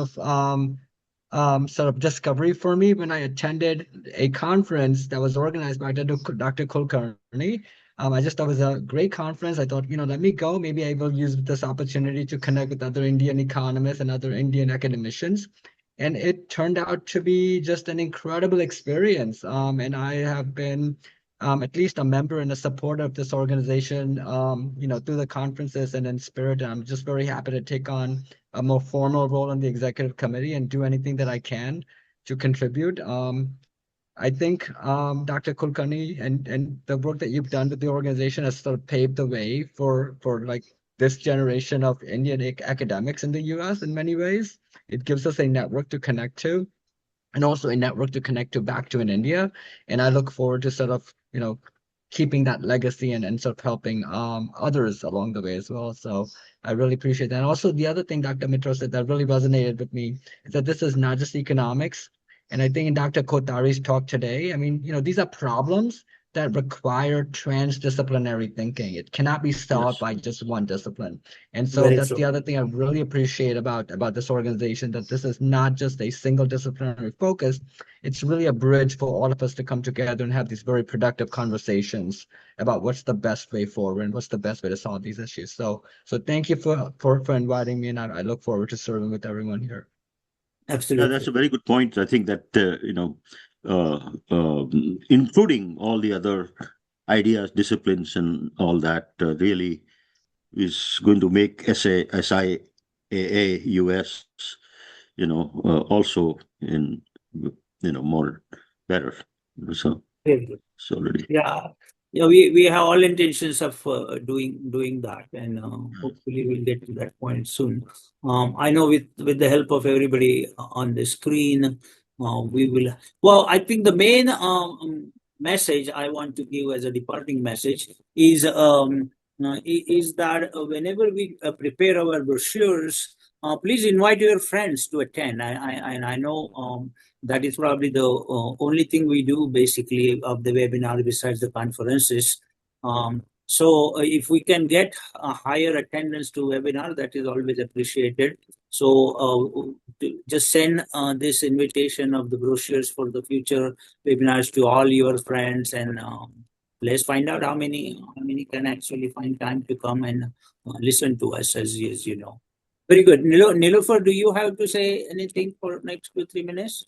of discovery for me when I attended a conference that was organized by Dr. Kulkarni. I just thought it was a great conference. I thought, let me go. Maybe I will use this opportunity to connect with other Indian economists and other Indian academicians. And it turned out to be just an incredible experience. And I have been at least a member and a supporter of this organization, through the conferences and in spirit. I'm just very happy to take on a more formal role on the executive committee and do anything that I can to contribute. I think Dr. Kulkarni and the work that you've done with the organization has sort of paved the way for like this generation of Indian academics in the US in many ways. It gives us a network to connect to, and also a network to connect to back to in India. And I look forward to sort of, keeping that legacy and sort of helping others along the way as well. So I really appreciate that. And also the other thing Dr. Mitra said that really resonated with me is that this is not just economics. And I think in Dr. Kothari's talk today, I mean, these are problems that require transdisciplinary thinking. It cannot be solved by just one discipline. And so Very that's true. the other thing I really appreciate about this organization, that this is not just a single disciplinary focus. It's really a bridge for all of us to come together and have these very productive conversations about what's the best way forward and what's the best way to solve these issues. So thank you for inviting me, and I look forward to serving with everyone here. Absolutely. Yeah, that's a very good point. I think that, including all the other ideas, disciplines, and all that really is going to make SI AIAA US, also in, more better. So Very good. it's already. Yeah, yeah, we have all intentions of doing that, and hopefully we'll get to that point soon. I know with the help of everybody on the screen, we will. Well, I think the main message I want to give as a departing message is that whenever we prepare our brochures, please invite your friends to attend. I know. That is probably the only thing we do basically of the webinar besides the conferences. So if we can get a higher attendance to webinar, that is always appreciated. So just send this invitation of the brochures for the future webinars to all your friends, and let's find out how many can actually find time to come and listen to us, as you know. Very good. Nilofer, do you have to say anything for next 2-3 minutes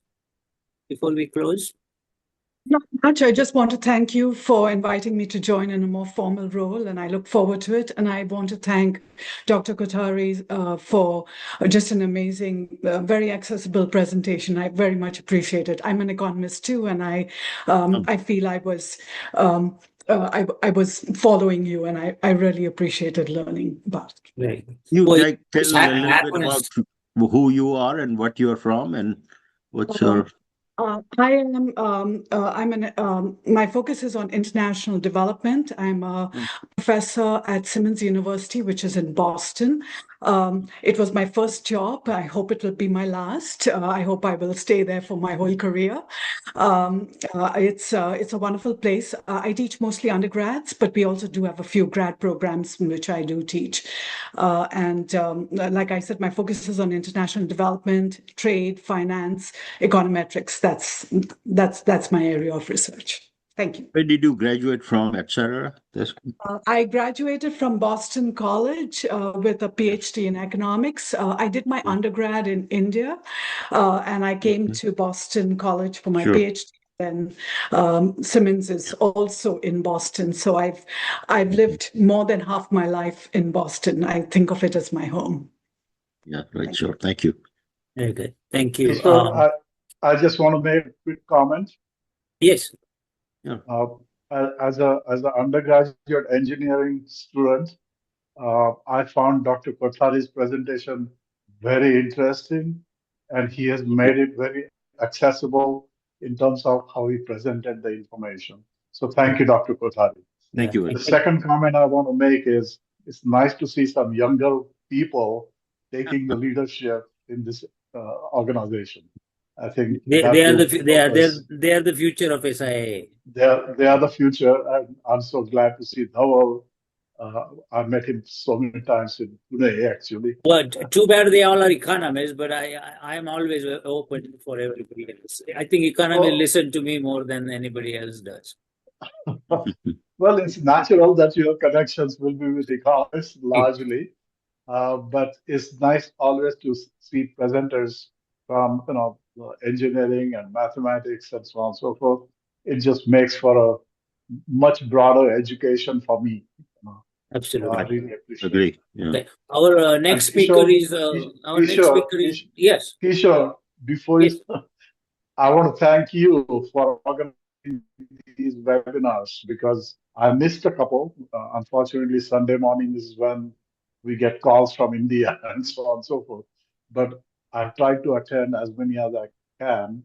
before we close? No, Ajay, I just want to thank you for inviting me to join in a more formal role, and I look forward to it. And I want to thank Dr. Kothari for just an amazing, very accessible presentation. I very much appreciate it. I'm an economist too, and I feel I was following you, and I really appreciated learning about it. Right. You Well, tell a little bit about who you are and what you're from and what's your. I am. My focus is on international development. I'm a professor at Simmons University, which is in Boston. It was my first job. I hope it will be my last. I hope I will stay there for my whole career. It's a wonderful place. I teach mostly undergrads, but we also do have a few grad programs in which I do teach. And like I said, my focus is on international development, trade, finance, econometrics. That's my area of research. Thank you. Where did you graduate from, etc.? I graduated from Boston College with a PhD in economics. I did my undergrad in India, and I came to Boston College for my PhD. And Simmons is also in Boston, so I've lived more than half my life in Boston. I think of it as my home. Yeah, right. Sure. Thank you. Very good. Thank you. So I just want to make a quick comment. Yes. Yeah. As an undergraduate engineering student, I found Dr. Kothari's presentation very interesting, and he has made it very accessible in terms of how he presented the information. So thank you, Dr. Kothari. Thank you. The second comment I want to make is it's nice to see some younger people taking the leadership in this organization. I think they are the future of SIA. They are the future, and I'm so glad to see Dhaval. I met him so many times in Pune, actually. But too bad they all are economists, but I am always open for everybody else. I think economists listen to me more than anybody else does. Well, it's natural that your connections will be with economists largely, but it's nice always to see presenters from engineering and mathematics and so on and so forth. It just makes for a much broader education for me. Absolutely. I really appreciate Agree. it. Yeah. Okay. Our next speaker is yes. Kishore, before you start, I want to thank you for organizing these webinars because I missed a couple. Unfortunately, Sunday morning is when we get calls from India and so on and so forth. But I tried to attend as many as I can.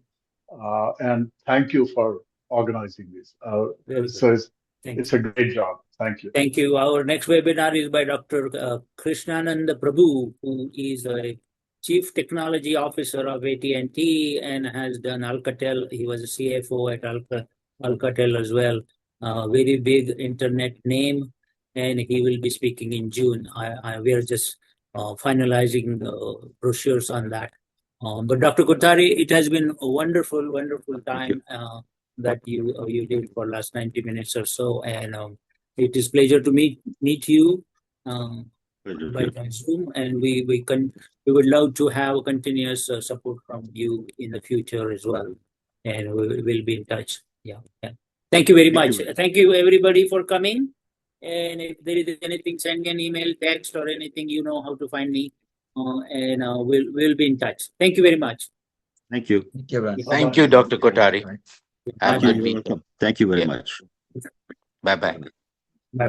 And thank you for organizing this. So it's a great job. Thank you. Thank you. Our next webinar is by Dr. Krishnananda Prabhu, who is a Chief Technology Officer of AT&T and has done Alcatel. He was a CFO at Alcatel as well. Very big internet name, and he will be speaking in June. We are just finalizing the brochures on that. But Dr. Kothari, it has been a wonderful, wonderful time that you did for last 90 minutes or so, and it is pleasure to meet you by Zoom, and we would love to have continuous support from you in the future as well, and we will be in touch. Yeah. Thank you very much. Thank you everybody for coming. And if there is anything, send me an email, text, or anything. You know how to find me. and we'll be in touch. Thank you very much. Thank you. Thank you, Ren. Thank you, Dr. Kothari. Thank Have a you. good You're weekend. welcome. Thank you very Yeah. much. Bye-bye. Bye bye.